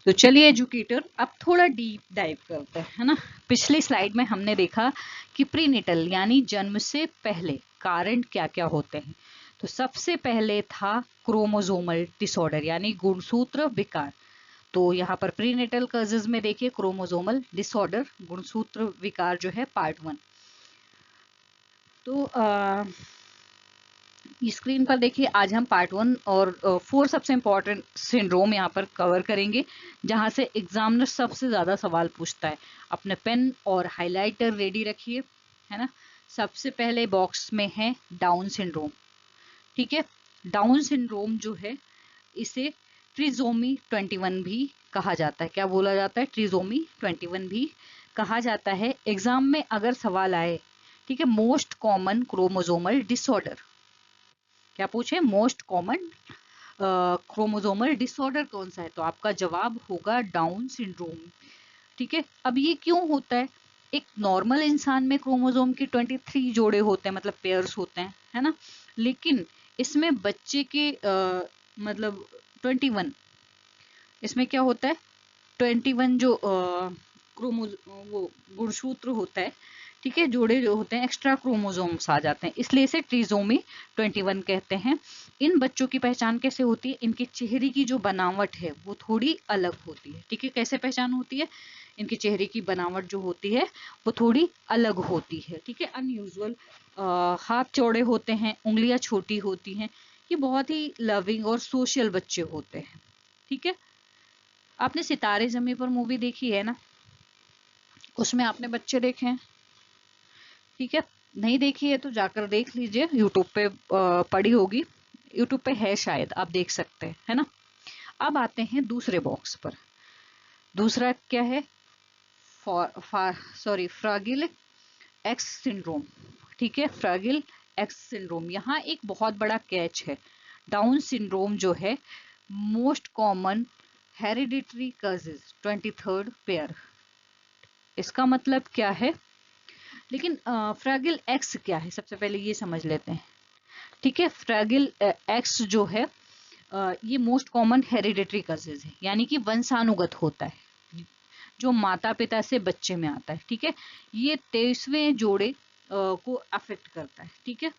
तो चलिए एजुकेटर अब थोड़ा डीप डाइव करते हैं, है ना। पिछली स्लाइड में हमने देखा कि प्रीनेटल यानी जन्म से पहले कारण क्या क्या होते हैं। तो सबसे पहले था क्रोमोसोमल डिसऑर्डर यानी गुणसूत्र विकार। तो यहाँ पर प्रीनेटल कॉजेज में देखिए क्रोमोसोमल डिसऑर्डर, गुणसूत्र विकार जो है पार्ट 1। तो स्क्रीन पर देखिए आज हम पार्ट 1 और 4 सबसे इंपॉर्टेंट सिंड्रोम यहाँ पर कवर करेंगे, जहाँ से एग्जामिनर सबसे ज्यादा सवाल पूछता है। अपने पेन और हाइलाइटर रेडी रखिए, है ना। सबसे पहले बॉक्स में है डाउन सिंड्रोम। ठीक है, डाउन सिंड्रोम जो है इसे ट्रिजोमी 21 भी कहा जाता है। क्या बोला जाता है, ट्रिजोमी 21 भी कहा जाता है। एग्जाम में अगर सवाल आए, ठीक है, मोस्ट कॉमन क्रोमोसोमल डिसऑर्डर, क्या पूछे, मोस्ट कॉमन क्रोमोसोमल डिसऑर्डर कौन सा है, तो आपका जवाब होगा डाउन सिंड्रोम। ठीक है, अब ये क्यों होता है, एक नॉर्मल इंसान में क्रोमोसोम के 23 जोड़े होते हैं, मतलब पेयर्स होते हैं, है ना। लेकिन इसमें बच्चे के मतलब 21, इसमें क्या होता है 21 जो क्रोमो वो गुणसूत्र होता है, ठीक है, जोड़े जो होते हैं एक्स्ट्रा क्रोमोसोम्स आ जाते हैं, इसलिए इसे ट्रिजोमी 21 कहते हैं। इन बच्चों की पहचान कैसे होती है, इनके चेहरे की जो बनावट है वो थोड़ी अलग होती है, ठीक है। कैसे पहचान होती है, इनके चेहरे की बनावट जो होती है वो थोड़ी अलग होती है, ठीक है, अनयूजुअल। हाथ चौड़े होते हैं, उंगलियां छोटी होती हैं, ये बहुत ही लविंग और सोशल बच्चे होते हैं, ठीक है। आपने सितारे जमी पर मूवी देखी है ना, उसमें आपने बच्चे देखे हैं, ठीक है। नहीं देखी है तो जाकर देख लीजिए, यूट्यूब पे पड़ी होगी, यूट्यूब पे है शायद, आप देख सकते हैं, है ना। अब आते हैं दूसरे बॉक्स पर। दूसरा क्या है, फ्रैगिल एक्स सिंड्रोम, ठीक है, फ्रैगिल एक्स सिंड्रोम। यहाँ एक बहुत बड़ा कैच है, डाउन सिंड्रोम जो है most common hereditary causes 23rd pair. इसका मतलब क्या है, लेकिन फ्रैगिल एक्स क्या है सबसे पहले ये समझ लेते हैं, ठीक है। फ्रैगिल एक्स जो है ये मोस्ट कॉमन हेरिडिटरी कजेज है, यानी कि वंशानुगत होता है, जो माता पिता से बच्चे में आता है, ठीक है। ये 23वें जोड़े को अफेक्ट करता है, ठीक है।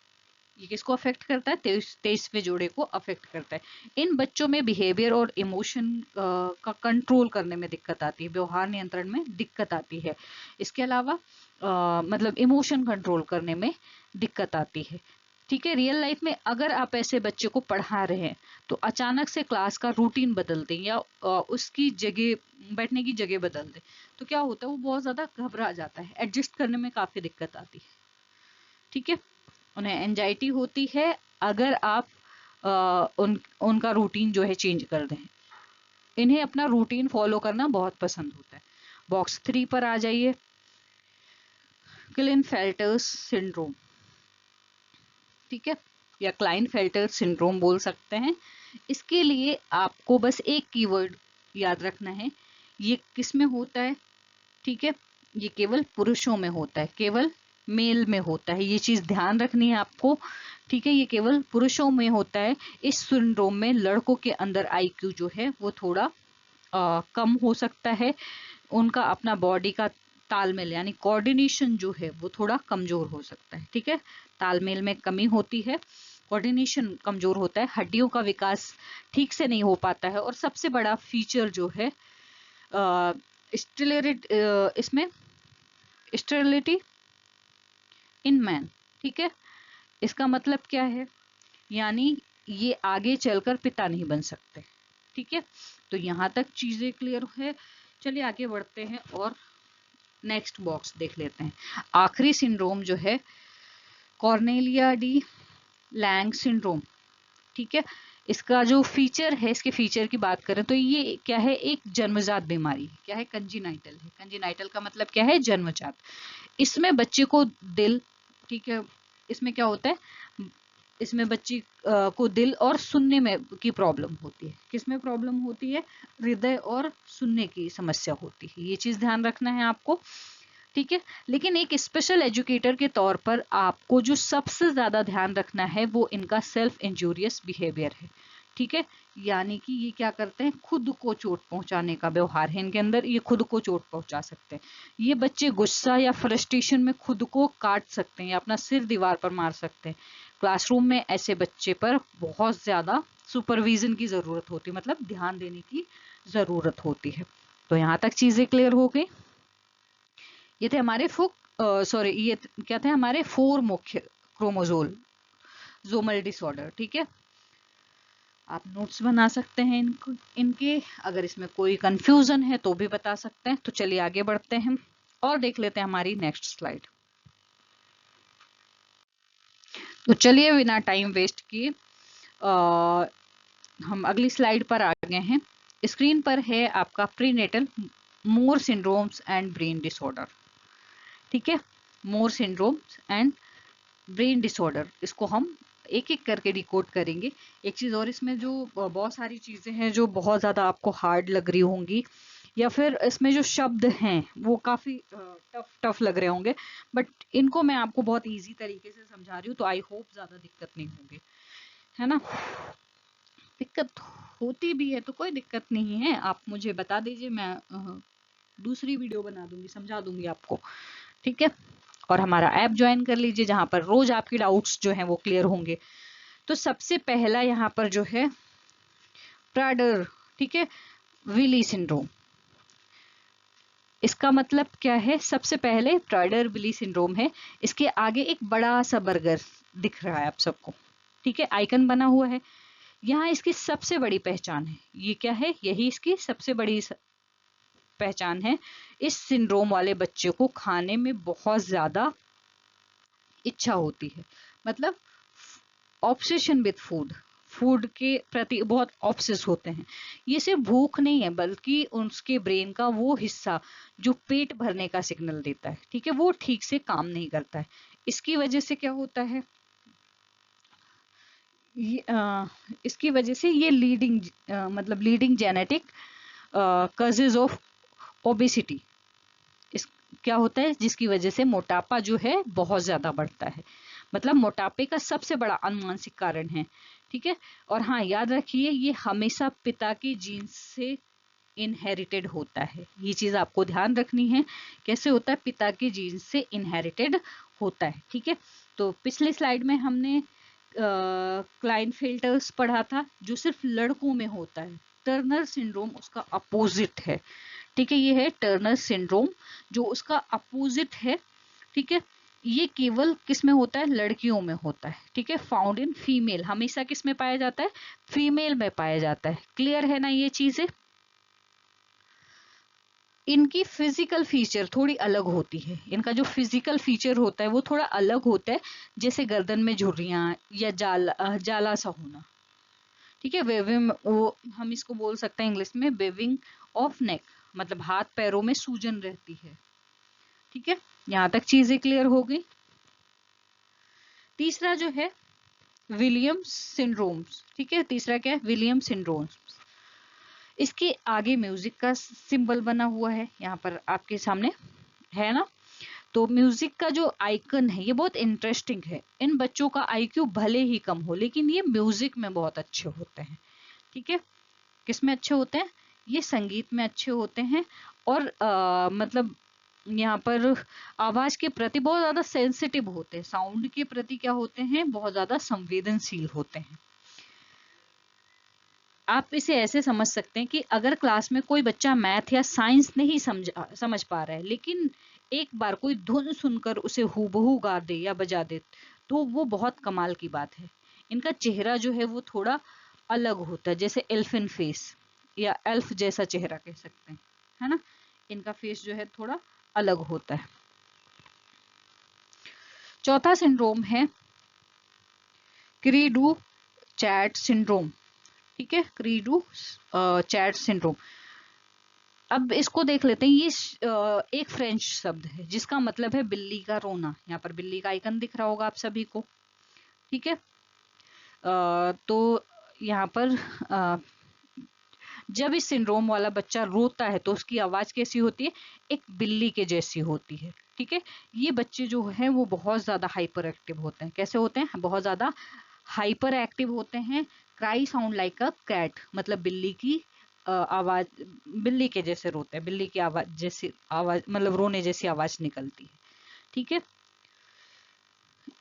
ये किसको अफेक्ट करता है, 23वें जोड़े को अफेक्ट करता है। इन बच्चों में बिहेवियर और इमोशन का कंट्रोल करने में दिक्कत आती है, व्यवहार नियंत्रण में दिक्कत आती है। इसके अलावा मतलब इमोशन कंट्रोल करने में दिक्कत आती है, ठीक है। रियल लाइफ में अगर आप ऐसे बच्चे को पढ़ा रहे हैं तो अचानक से क्लास का रूटीन बदल दें या उसकी जगह, बैठने की जगह बदल दें, तो क्या होता है वो बहुत ज्यादा घबरा जाता है, एडजस्ट करने में काफी दिक्कत आती है, ठीक है। उन्हें एंजाइटी होती है अगर आप उनका रूटीन जो है चेंज कर दें। इन्हें अपना रूटीन फॉलो करना बहुत पसंद होता है। बॉक्स 3 पर आ जाइए, क्लिनफेल्टर सिंड्रोम, ठीक है, या क्लाइनफेल्टर सिंड्रोम बोल सकते हैं। इसके लिए आपको बस एक कीवर्ड याद रखना है, ये किस में होता है, ठीक है, ये केवल पुरुषों में होता है, केवल मेल में होता है, ये चीज ध्यान रखनी है आपको, ठीक है। ये केवल पुरुषों में होता है। इस सिंड्रोम में लड़कों के अंदर आईक्यू जो है वो थोड़ा कम हो सकता है, उनका अपना बॉडी का तालमेल यानी कोऑर्डिनेशन जो है वो थोड़ा कमजोर हो सकता है, ठीक है। तालमेल में कमी होती है, कोऑर्डिनेशन कमजोर होता है, हड्डियों का विकास ठीक से नहीं हो पाता है, और सबसे बड़ा फीचर जो है इसमें स्टेरिलिटी इन मैन, ठीक है। इसका मतलब क्या है, यानी ये आगे चलकर पिता नहीं बन सकते, ठीक है। तो यहाँ तक चीजें क्लियर है। चलिए आगे बढ़ते हैं और नेक्स्ट बॉक्स देख लेते हैं। आखिरी सिंड्रोम जो है कॉर्नेलिया डी लैंग सिंड्रोम, ठीक है। इसका जो फीचर है, इसके फीचर की बात करें तो ये क्या है, एक जन्मजात बीमारी है, क्या है, कंजीनाइटल है। कंजीनाइटल का मतलब क्या है, जन्मजात। इसमें बच्चे को दिल, ठीक है, इसमें क्या होता है, इसमें बच्ची को दिल और सुनने में की प्रॉब्लम होती है। किसमें प्रॉब्लम होती है, हृदय और सुनने की समस्या होती है, ये चीज ध्यान रखना है आपको, ठीक है। लेकिन एक स्पेशल एजुकेटर के तौर पर आपको जो सबसे ज्यादा ध्यान रखना है वो इनका सेल्फ इंजूरियस बिहेवियर है, ठीक है। यानी कि ये क्या करते हैं, खुद को चोट पहुंचाने का व्यवहार है इनके अंदर, ये खुद को चोट पहुंचा सकते हैं। ये बच्चे गुस्सा या फ्रस्ट्रेशन में खुद को काट सकते हैं या अपना सिर दीवार पर मार सकते हैं। क्लासरूम में ऐसे बच्चे पर बहुत ज्यादा सुपरविजन की जरूरत होती है, मतलब ध्यान देने की जरूरत होती है। तो यहाँ तक चीजें क्लियर हो गई। ये थे हमारे ये क्या थे हमारे 4 मुख्य क्रोमोजोल जोमल डिसऑर्डर, ठीक है। आप नोट्स बना सकते हैं इनके, अगर इसमें कोई कंफ्यूजन है तो भी बता सकते हैं। तो चलिए आगे बढ़ते हैं और देख लेते हैं हमारी नेक्स्ट स्लाइड। तो चलिए बिना टाइम वेस्ट किए हम अगली स्लाइड पर आ गए हैं। स्क्रीन पर है आपका prenatal more syndromes and brain disorder, ठीक है। More syndromes and brain disorder, इसको हम एक एक करके डिकोड करेंगे। एक चीज और, इसमें जो बहुत सारी चीजें हैं जो बहुत ज्यादा आपको हार्ड लग रही होंगी, या फिर इसमें जो शब्द हैं वो काफी टफ लग रहे होंगे, बट इनको मैं आपको बहुत इजी तरीके से समझा रही हूँ, तो आई होप ज्यादा दिक्कत नहीं होगी, है ना। दिक्कत होती भी है तो कोई दिक्कत नहीं है, आप मुझे बता दीजिए, मैं दूसरी वीडियो बना दूंगी, समझा दूंगी आपको, ठीक है। और हमारा ऐप ज्वाइन कर लीजिए जहां पर रोज आपकी डाउट्स जो हैं वो क्लियर होंगे। तो सबसे पहला यहाँ पर जो है प्राडर, ठीक है, विली सिंड्रोम। इसका मतलब क्या है, सबसे पहले प्राडर विली सिंड्रोम है। इसके आगे एक बड़ा सा बर्गर दिख रहा है आप सबको, ठीक है, आइकन बना हुआ है। यहाँ इसकी सबसे बड़ी पहचान है, ये क्या है, यही इसकी सबसे बड़ी पहचान है। इस सिंड्रोम वाले बच्चे को खाने में बहुत ज्यादा इच्छा होती है, मतलब ऑब्सेशन विद फूड, फूड के प्रति बहुत ऑब्सेस होते हैं। ये सिर्फ भूख नहीं है, बल्कि उसके ब्रेन का वो हिस्सा जो पेट भरने का सिग्नल देता है, ठीक है, वो ठीक से काम नहीं करता है। इसकी वजह से क्या होता है, इसकी वजह से ये लीडिंग मतलब leading genetic causes of obesity, इस क्या होता है जिसकी वजह से मोटापा जो है बहुत ज्यादा बढ़ता है, मतलब मोटापे का सबसे बड़ा अनुवांशिक कारण है, ठीक है। और हाँ, याद रखिए ये हमेशा पिता के जीन से इनहेरिटेड होता है, ये चीज आपको ध्यान रखनी है। कैसे होता है, पिता के जीन से इनहेरिटेड होता है, ठीक है। तो पिछले स्लाइड में हमने क्लाइनफेल्टर्स पढ़ा था जो सिर्फ लड़कों में होता है। टर्नर सिंड्रोम उसका अपोजिट है, ठीक है, ये है टर्नर सिंड्रोम जो उसका अपोजिट है, ठीक है। ये केवल किस में होता है, लड़कियों में होता है, ठीक है। फाउंड इन फीमेल, हमेशा किस में पाया जाता है, फीमेल में पाया जाता है। क्लियर है ना ये चीजें। इनकी फिजिकल फीचर थोड़ी अलग होती है, इनका जो फिजिकल फीचर होता है वो थोड़ा अलग होता है, जैसे गर्दन में झुर्रियां या जाला सा होना, ठीक है। वेविंग, वो हम इसको बोल सकते हैं इंग्लिश में वेविंग ऑफ नेक, मतलब हाथ पैरों में सूजन रहती है, ठीक है। यहां तक चीजें क्लियर हो गई। तीसरा जो है विलियम्स सिंड्रोम्स, ठीक है, तीसरा क्या है, विलियम सिंड्रोम्स। इसके आगे म्यूजिक का सिंबल बना हुआ है, यहाँ पर आपके सामने है ना। तो म्यूजिक का जो आइकन है ये बहुत इंटरेस्टिंग है। इन बच्चों का आईक्यू भले ही कम हो लेकिन ये म्यूजिक में बहुत अच्छे होते हैं, ठीक है। किस में अच्छे होते हैं, ये संगीत में अच्छे होते हैं। और मतलब यहाँ पर आवाज के प्रति बहुत ज्यादा सेंसिटिव होते हैं, साउंड के प्रति क्या होते हैं, बहुत ज्यादा संवेदनशील होते हैं। आप इसे ऐसे समझ सकते हैं कि अगर क्लास में कोई बच्चा मैथ या साइंस नहीं समझ पा रहा है, लेकिन एक बार कोई धुन सुनकर उसे हूबहू गा दे या बजा दे, तो वो बहुत कमाल की बात है। इनका चेहरा जो है वो थोड़ा अलग होता है, जैसे एल्फिन फेस या एल्फ जैसा चेहरा कह सकते हैं, है ना। इनका फेस जो है थोड़ा अलग होता है। चौथा सिंड्रोम है क्री डू चैट सिंड्रोम, ठीक है, क्री डू चैट सिंड्रोम। अब इसको देख लेते हैं। ये एक फ्रेंच शब्द है जिसका मतलब है बिल्ली का रोना। यहाँ पर बिल्ली का आइकन दिख रहा होगा आप सभी को, ठीक है। तो यहाँ पर जब इस सिंड्रोम वाला बच्चा रोता है तो उसकी आवाज कैसी होती है, एक बिल्ली के जैसी होती है, ठीक है। ये बच्चे जो हैं वो बहुत ज्यादा हाइपर एक्टिव होते हैं। कैसे होते हैं, बहुत ज्यादा हाइपर एक्टिव होते हैं। Cry sound like a cat, मतलब बिल्ली की आवाज, बिल्ली के जैसे रोते हैं, बिल्ली की आवाज जैसी आवाज, मतलब रोने जैसी आवाज निकलती है, ठीक है।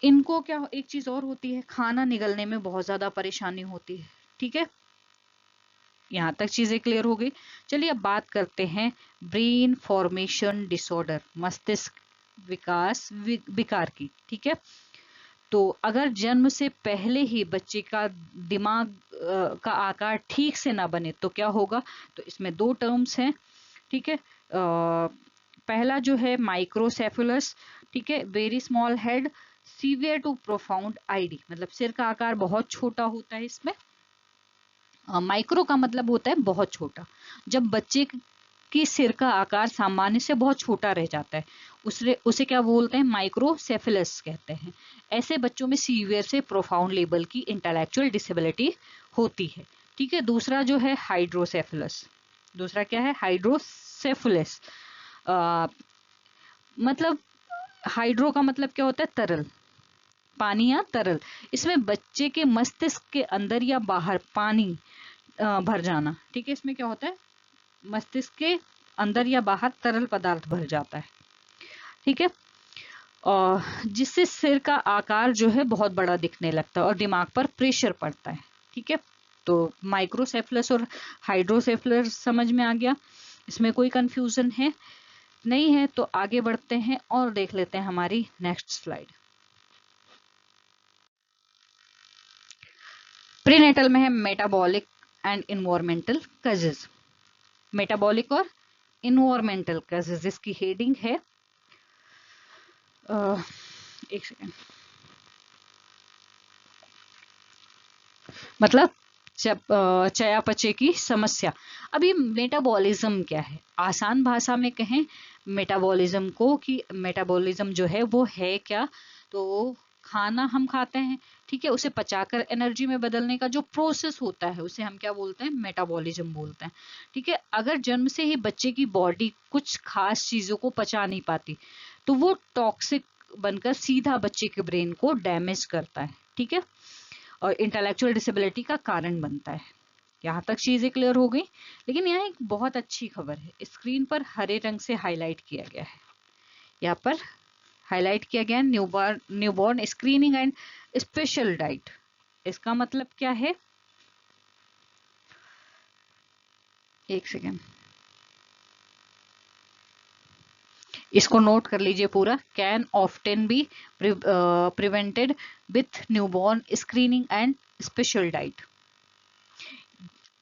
इनको क्या एक चीज और होती है, खाना निगलने में बहुत ज्यादा परेशानी होती है, ठीक है। यहाँ तक चीजें क्लियर हो गई। चलिए अब बात करते हैं ब्रेन फॉर्मेशन डिसऑर्डर, मस्तिष्क विकास विकार की, ठीक है। तो अगर जन्म से पहले ही बच्चे का दिमाग का आकार ठीक से ना बने तो क्या होगा, तो इसमें दो टर्म्स हैं, ठीक है। पहला जो है माइक्रोसेफुलस, ठीक है, very small head, severe to profound ID, मतलब सिर का आकार बहुत छोटा होता है इसमें। माइक्रो का मतलब होता है बहुत छोटा। जब बच्चे की सिर का आकार सामान्य से बहुत छोटा रह जाता है उसे क्या बोलते हैं, माइक्रोसेफेलस कहते हैं। ऐसे बच्चों में सीवियर से प्रोफाउंड लेवल की इंटेलेक्चुअल डिसेबिलिटी होती है, ठीक है। दूसरा जो है हाइड्रोसेफेलस, दूसरा क्या है, हाइड्रोसेफुलस। मतलब हाइड्रो का मतलब क्या होता है, तरल, पानी या तरल। इसमें बच्चे के मस्तिष्क के अंदर या बाहर पानी भर जाना। ठीक है, इसमें क्या होता है, मस्तिष्क के अंदर या बाहर तरल पदार्थ भर जाता है। ठीक है, और जिससे सिर का आकार जो है बहुत बड़ा दिखने लगता है और दिमाग पर प्रेशर पड़ता है। ठीक है, तो माइक्रोसेफलस और हाइड्रोसेफलस समझ में आ गया, इसमें कोई कंफ्यूजन है नहीं है। तो आगे बढ़ते हैं और देख लेते हैं हमारी नेक्स्ट स्लाइड। प्रीनेटल में है metabolic and environmental causes. Metabolic और इन्वायरमेंटल कजेज इसकी हेडिंग है। एक सेकेंड, मतलब चयापचय की समस्या। अब ये मेटाबॉलिज्म क्या है, आसान भाषा में कहें मेटाबॉलिज्म को कि मेटाबॉलिज्म जो है वो है क्या, तो खाना हम खाते हैं, ठीक है, उसे पचाकर एनर्जी में बदलने का जो प्रोसेस होता है उसे हम क्या बोलते हैं, मेटाबॉलिज्म बोलते हैं। ठीक है, अगर जन्म से ही बच्चे की बॉडी कुछ खास चीजों को पचा नहीं पाती तो वो टॉक्सिक बनकर सीधा बच्चे के ब्रेन को डैमेज करता है। ठीक है, और इंटेलेक्चुअल डिसेबिलिटी का कारण बनता है। यहाँ तक चीजें क्लियर हो गई। लेकिन यहाँ एक बहुत अच्छी खबर है, स्क्रीन पर हरे रंग से हाईलाइट किया गया है। यहाँ पर हाईलाइट किया गया है newborn screening and special diet. इसका मतलब क्या है, एक सेकेंड इसको नोट कर लीजिए पूरा। Can often be prevented with newborn screening and special diet.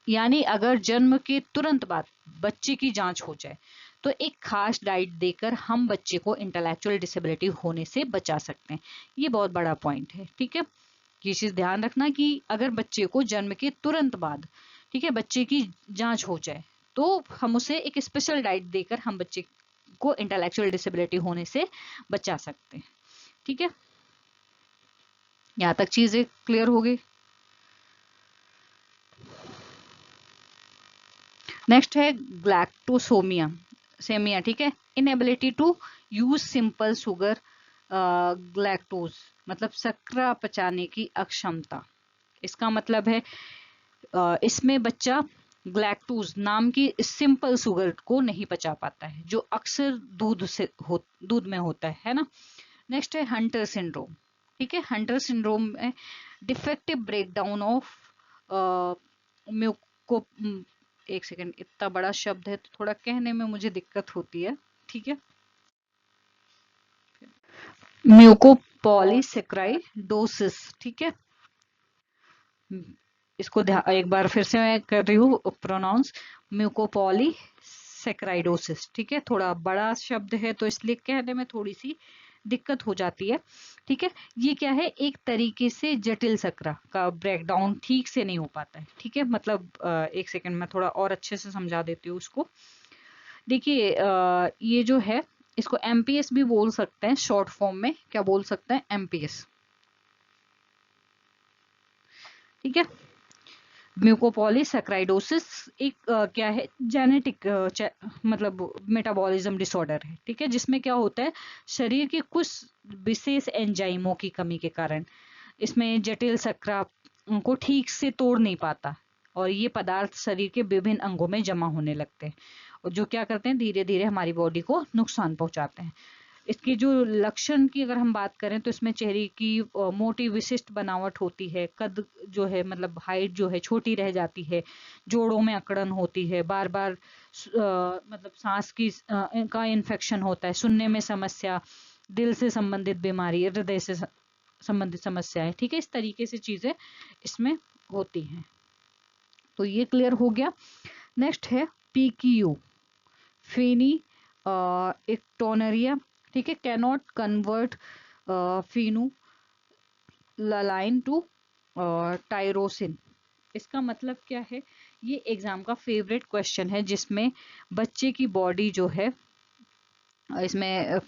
यानी अगर जन्म के तुरंत बाद बच्चे की जांच हो जाए तो एक खास डाइट देकर हम बच्चे को इंटेलेक्चुअल डिसेबिलिटी होने से बचा सकते हैं। ये बहुत बड़ा पॉइंट है। ठीक है, ये चीज ध्यान रखना कि अगर बच्चे को जन्म के तुरंत बाद, ठीक है, बच्चे की जांच हो जाए तो हम उसे एक स्पेशल डाइट देकर हम बच्चे को इंटेलेक्चुअल डिसेबिलिटी होने से बचा सकते हैं। ठीक है, यहाँ तक चीजें क्लियर हो गई। नेक्स्ट है ग्लैक्टोसोमिया सेमिया। ठीक है, inability to use simple sugar galactose, मतलब शर्करा पचाने की अक्षमता। इसका मतलब है इसमें बच्चा ग्लैक्टोज नाम की सिंपल शुगर को नहीं पचा पाता है जो अक्सर दूध में होता है ना। नेक्स्ट है हंटर सिंड्रोम। ठीक है, हंटर सिंड्रोम में डिफेक्टिव ब्रेकडाउन ऑफ म्यूको, एक सेकेंड, इतना बड़ा शब्द है तो थोड़ा कहने में मुझे दिक्कत होती है। ठीक है, म्यूकोपॉलीसेक्राइडोसिस। ठीक है, इसको एक बार फिर से मैं कर रही हूँ प्रोनाउंस, म्यूकोपॉलीसेक्राइडोसिस। ठीक है, थोड़ा बड़ा शब्द है तो इसलिए कहने में थोड़ी सी दिक्कत हो जाती है। ठीक है, ये क्या है, एक तरीके से जटिल शर्करा का ब्रेकडाउन ठीक से नहीं हो पाता है। ठीक है, मतलब एक सेकंड में थोड़ा और अच्छे से समझा देती हूँ उसको। देखिए ये जो है इसको एमपीएस भी बोल सकते हैं, शॉर्ट फॉर्म में क्या बोल सकते हैं, एमपीएस। ठीक है, म्यूकोपॉलीसैक्राइडोसिस एक क्या है, जेनेटिक मतलब मेटाबॉलिज्म डिसऑर्डर है। ठीक है, जिसमें क्या होता है, शरीर के कुछ विशेष एंजाइमों की कमी के कारण इसमें जटिल शर्करा को ठीक से तोड़ नहीं पाता और ये पदार्थ शरीर के विभिन्न अंगों में जमा होने लगते हैं और जो क्या करते हैं, धीरे धीरे हमारी बॉडी को नुकसान पहुंचाते हैं। इसके जो लक्षण की अगर हम बात करें तो इसमें चेहरे की मोटी विशिष्ट बनावट होती है, कद जो है मतलब हाइट जो है छोटी रह जाती है, जोड़ों में अकड़न होती है, बार बार मतलब सांस की का इन्फेक्शन होता है, सुनने में समस्या, दिल से संबंधित बीमारी, हृदय से संबंधित समस्याएं। ठीक है, इस तरीके से चीजें इसमें होती हैं। तो ये क्लियर हो गया। नेक्स्ट है पीक्यू, फेनी इक्टोनरिया। ठीक है, कैनॉट कन्वर्ट फिनू ललाइन टू टायरोसिन। इसका मतलब क्या है, ये एग्जाम का फेवरेट क्वेश्चन है जिसमें बच्चे की बॉडी जो है इसमें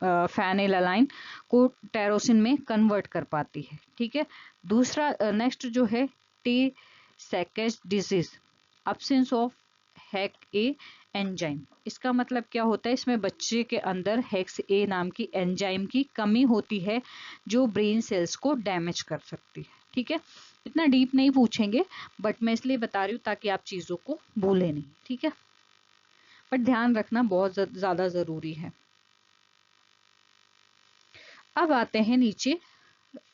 फेनिललाइन को टायरोसिन में कन्वर्ट कर पाती है। ठीक है, दूसरा नेक्स्ट जो है टी सैकेज disease, absence of hex A enzyme. इसका मतलब क्या होता है, इसमें बच्चे के अंदर हेक्स ए नाम की एंजाइम की कमी होती है जो ब्रेन सेल्स को डैमेज कर सकती है। ठीक है, इतना डीप नहीं पूछेंगे, बट मैं इसलिए बता रही हूँ ताकि आप चीजों को भूलें नहीं। ठीक है, बट ध्यान रखना बहुत ज्यादा जरूरी है। अब आते हैं नीचे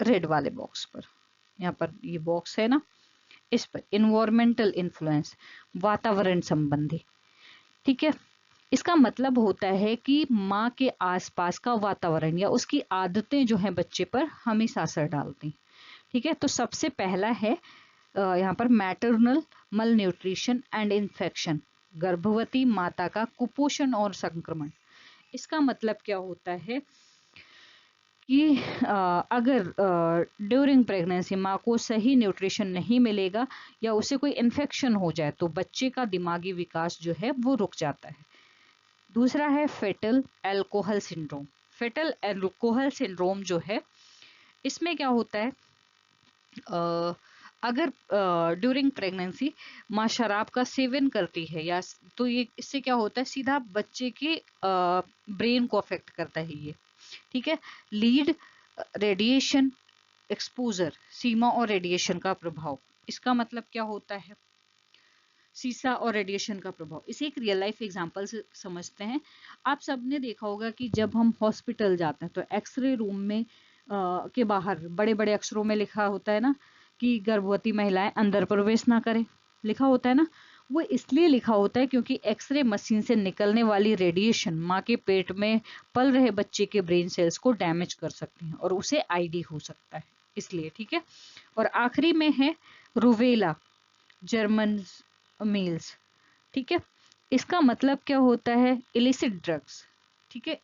रेड वाले बॉक्स पर। यहाँ पर ये बॉक्स है ना, इस पर इन्वायरमेंटल इन्फ्लुएंस, वातावरण संबंधी। ठीक है, इसका मतलब होता है कि माँ के आसपास का वातावरण या उसकी आदतें जो हैं बच्चे पर हमेशा असर डालती। ठीक है, तो सबसे पहला है यहाँ पर मैटरनल मल न्यूट्रिशन एंड इन्फेक्शन, गर्भवती माता का कुपोषण और संक्रमण। इसका मतलब क्या होता है कि अगर ड्यूरिंग प्रेगनेंसी माँ को सही न्यूट्रिशन नहीं मिलेगा या उसे कोई इन्फेक्शन हो जाए तो बच्चे का दिमागी विकास जो है वो रुक जाता है। दूसरा है fetal alcohol syndrome. Fetal alcohol syndrome जो है, इसमें क्या होता है, अगर ड्यूरिंग प्रेगनेंसी माँ शराब का सेवन करती है या तो ये इससे क्या होता है, सीधा बच्चे के ब्रेन को अफेक्ट करता है ये। ठीक है, लीड रेडिएशन एक्सपोजर, सीमा और रेडिएशन का प्रभाव। इसका मतलब क्या होता है, सीसा और रेडिएशन का प्रभाव। इसे एक रियल लाइफ एग्जांपल से समझते हैं। आप सबने देखा होगा कि जब हम हॉस्पिटल जाते हैं तो एक्सरे रूम में के बाहर बड़े बड़े अक्षरों में लिखा होता है ना कि गर्भवती महिलाएं अंदर प्रवेश ना करें, लिखा होता है ना। वो इसलिए लिखा होता है क्योंकि एक्सरे मशीन से निकलने वाली रेडिएशन माँ के पेट में पल रहे बच्चे के ब्रेन सेल्स को डैमेज कर सकती हैं और उसे आईडी हो सकता है, इसलिए। ठीक है, और आखिरी में है रुवेला जर्मन मील्स। ठीक है, इसका मतलब क्या होता है, इलिसिट ड्रग्स। ठीक है,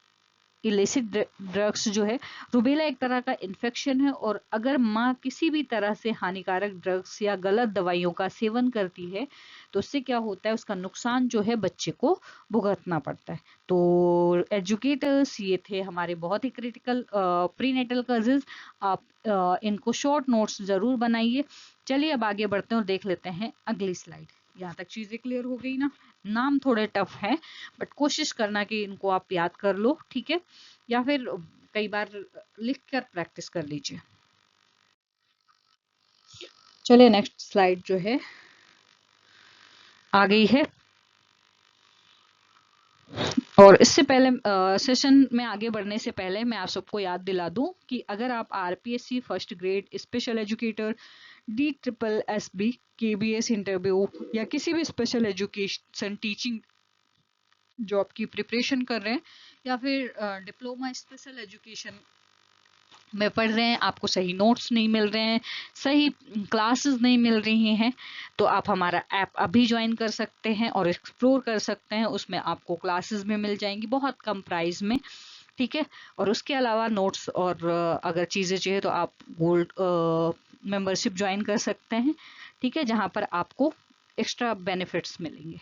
इलिसिट ड्रग्स जो है, रुबेला एक तरह का इन्फेक्शन है और अगर माँ किसी भी तरह से हानिकारक ड्रग्स या गलत दवाइयों का सेवन करती है तो उससे क्या होता है, उसका नुकसान जो है बच्चे को भुगतना पड़ता है। तो एजुकेटर्स ये थे हमारे बहुत ही क्रिटिकल प्रीनेटल कजेस। आप इनको शॉर्ट नोट्स जरूर बनाइए। चलिए अब आगे बढ़ते हैं और देख लेते हैं अगली स्लाइड। यहाँ तक चीजें क्लियर हो गई ना। नाम थोड़े टफ है बट कोशिश करना कि इनको आप याद कर लो। ठीक है, या फिर कई बार लिख कर प्रैक्टिस कर लीजिए। चलिए नेक्स्ट स्लाइड जो है आ गई है। और इससे पहले सेशन में आगे बढ़ने से पहले मैं आप सबको याद दिला दूं कि अगर आप RPSC first grade special educator, DSSB, KBS interview या किसी भी स्पेशल एजुकेशन टीचिंग जॉब की प्रिपरेशन कर रहे हैं या फिर डिप्लोमा स्पेशल एजुकेशन में पढ़ रहे हैं, आपको सही नोट्स नहीं मिल रहे हैं, सही क्लासेस नहीं मिल रही हैं, तो आप हमारा ऐप अभी ज्वाइन कर सकते हैं और एक्सप्लोर कर सकते हैं। उसमें आपको क्लासेस भी मिल जाएंगी बहुत कम प्राइस में। ठीक है, और उसके अलावा नोट्स और अगर चीज़ें चाहिए तो आप गोल्ड मेंबरशिप ज्वाइन कर सकते हैं। ठीक है, जहाँ पर आपको एक्स्ट्रा बेनिफिट्स मिलेंगे।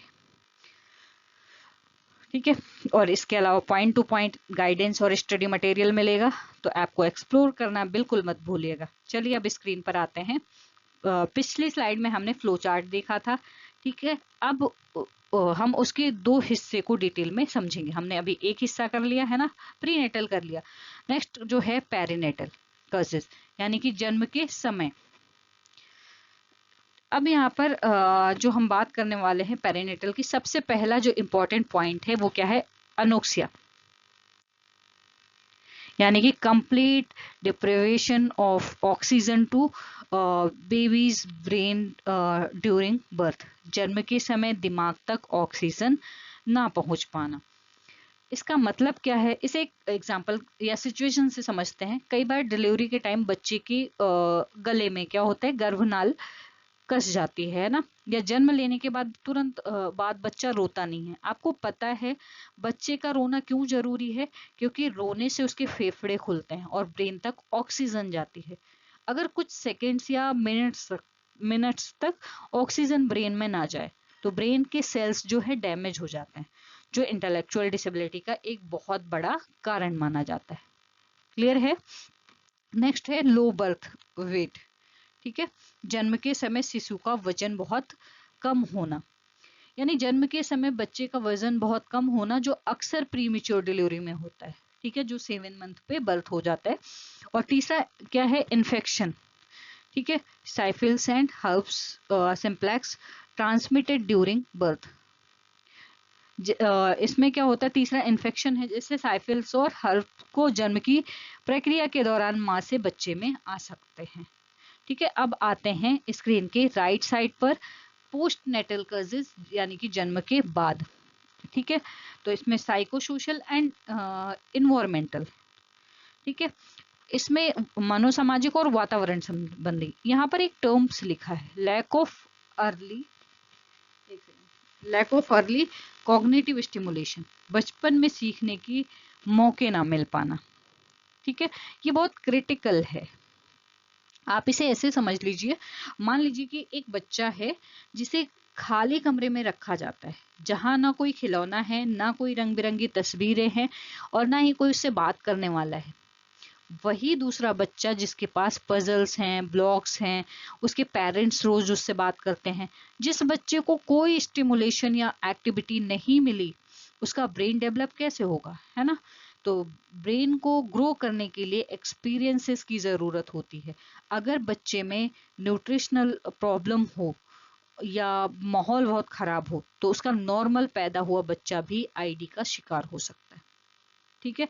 ठीक है, और इसके अलावा पॉइंट टू पॉइंट गाइडेंस और स्टडी मटेरियल मिलेगा, तो ऐप को एक्सप्लोर करना बिल्कुल मत भूलिएगा। चलिए अब स्क्रीन पर आते हैं। पिछली स्लाइड में हमने फ्लो चार्ट देखा था। ठीक है, अब हम उसके दो हिस्से को डिटेल में समझेंगे। हमने अभी एक हिस्सा कर लिया है ना, प्रीनेटल कर लिया। नेक्स्ट जो है पेरिनेटल कॉजेस, यानी कि जन्म के समय। अब यहाँ पर जो हम बात करने वाले हैं पेरिनेटल की, सबसे पहला जो इम्पोर्टेंट पॉइंट है वो क्या है, अनोक्सिया, यानी कि complete deprivation of oxygen to baby's brain during birth. जन्म के समय दिमाग तक ऑक्सीजन ना पहुंच पाना। इसका मतलब क्या है, इसे एक एग्जांपल या सिचुएशन से समझते हैं। कई बार डिलीवरी के टाइम बच्चे की गले में क्या होता है, गर्भनाल कस जाती है ना, या जन्म लेने के बाद तुरंत बाद बच्चा रोता नहीं है। आपको पता है बच्चे का रोना क्यों जरूरी है, क्योंकि रोने से उसके फेफड़े खुलते हैं और ब्रेन तक ऑक्सीजन जाती है। अगर कुछ सेकेंड्स या मिनट्स तक ऑक्सीजन ब्रेन में ना जाए तो ब्रेन के सेल्स जो है डैमेज हो जाते हैं, जो इंटेलेक्चुअल डिसेबिलिटी का एक बहुत बड़ा कारण माना जाता है। क्लियर है। नेक्स्ट है लो बर्थ वेट। ठीक है, जन्म के समय शिशु का वजन बहुत कम होना, यानी जन्म के समय बच्चे का वजन बहुत कम होना, जो अक्सर प्रीमेच्योर डिलीवरी में होता है, ठीक है, जो 7 मंथ पे बर्थ हो जाता है। और तीसरा क्या है, इन्फेक्शन, ठीक है, साइफिल्स and herbs simplex transmitted during birth. इसमें क्या होता है, तीसरा इन्फेक्शन है, जैसे साइफिल्स और हर्ब को जन्म की प्रक्रिया के दौरान माँ से बच्चे में आ सकते हैं, ठीक है। अब आते हैं स्क्रीन के राइट साइड पर पोस्ट नेटल कॉजेज, यानी कि जन्म के बाद, ठीक है। तो इसमें साइको सोशल एंड इन्वायरमेंटल, ठीक है, इसमें मनोसामाजिक और वातावरण संबंधी। यहाँ पर एक टर्म्स लिखा है, lack of early cognitive stimulation, बचपन में सीखने की मौके ना मिल पाना, ठीक है। ये बहुत क्रिटिकल है। आप इसे ऐसे समझ लीजिए, मान लीजिए कि एक बच्चा है जिसे खाली कमरे में रखा जाता है, जहां ना कोई खिलौना है, ना कोई रंग बिरंगी तस्वीरें हैं, और ना ही कोई उससे बात करने वाला है। वही दूसरा बच्चा जिसके पास पजल्स हैं, ब्लॉक्स हैं, उसके पेरेंट्स रोज उससे बात करते हैं। जिस बच्चे को कोई स्टिमुलेशन या एक्टिविटी नहीं मिली, उसका ब्रेन डेवलप कैसे होगा, है ना। तो ब्रेन को ग्रो करने के लिए एक्सपीरियंसेस की जरूरत होती है। अगर बच्चे में न्यूट्रिशनल प्रॉब्लम हो या माहौल बहुत खराब हो, तो उसका नॉर्मल पैदा हुआ बच्चा भी आईडी का शिकार हो सकता है, ठीक है।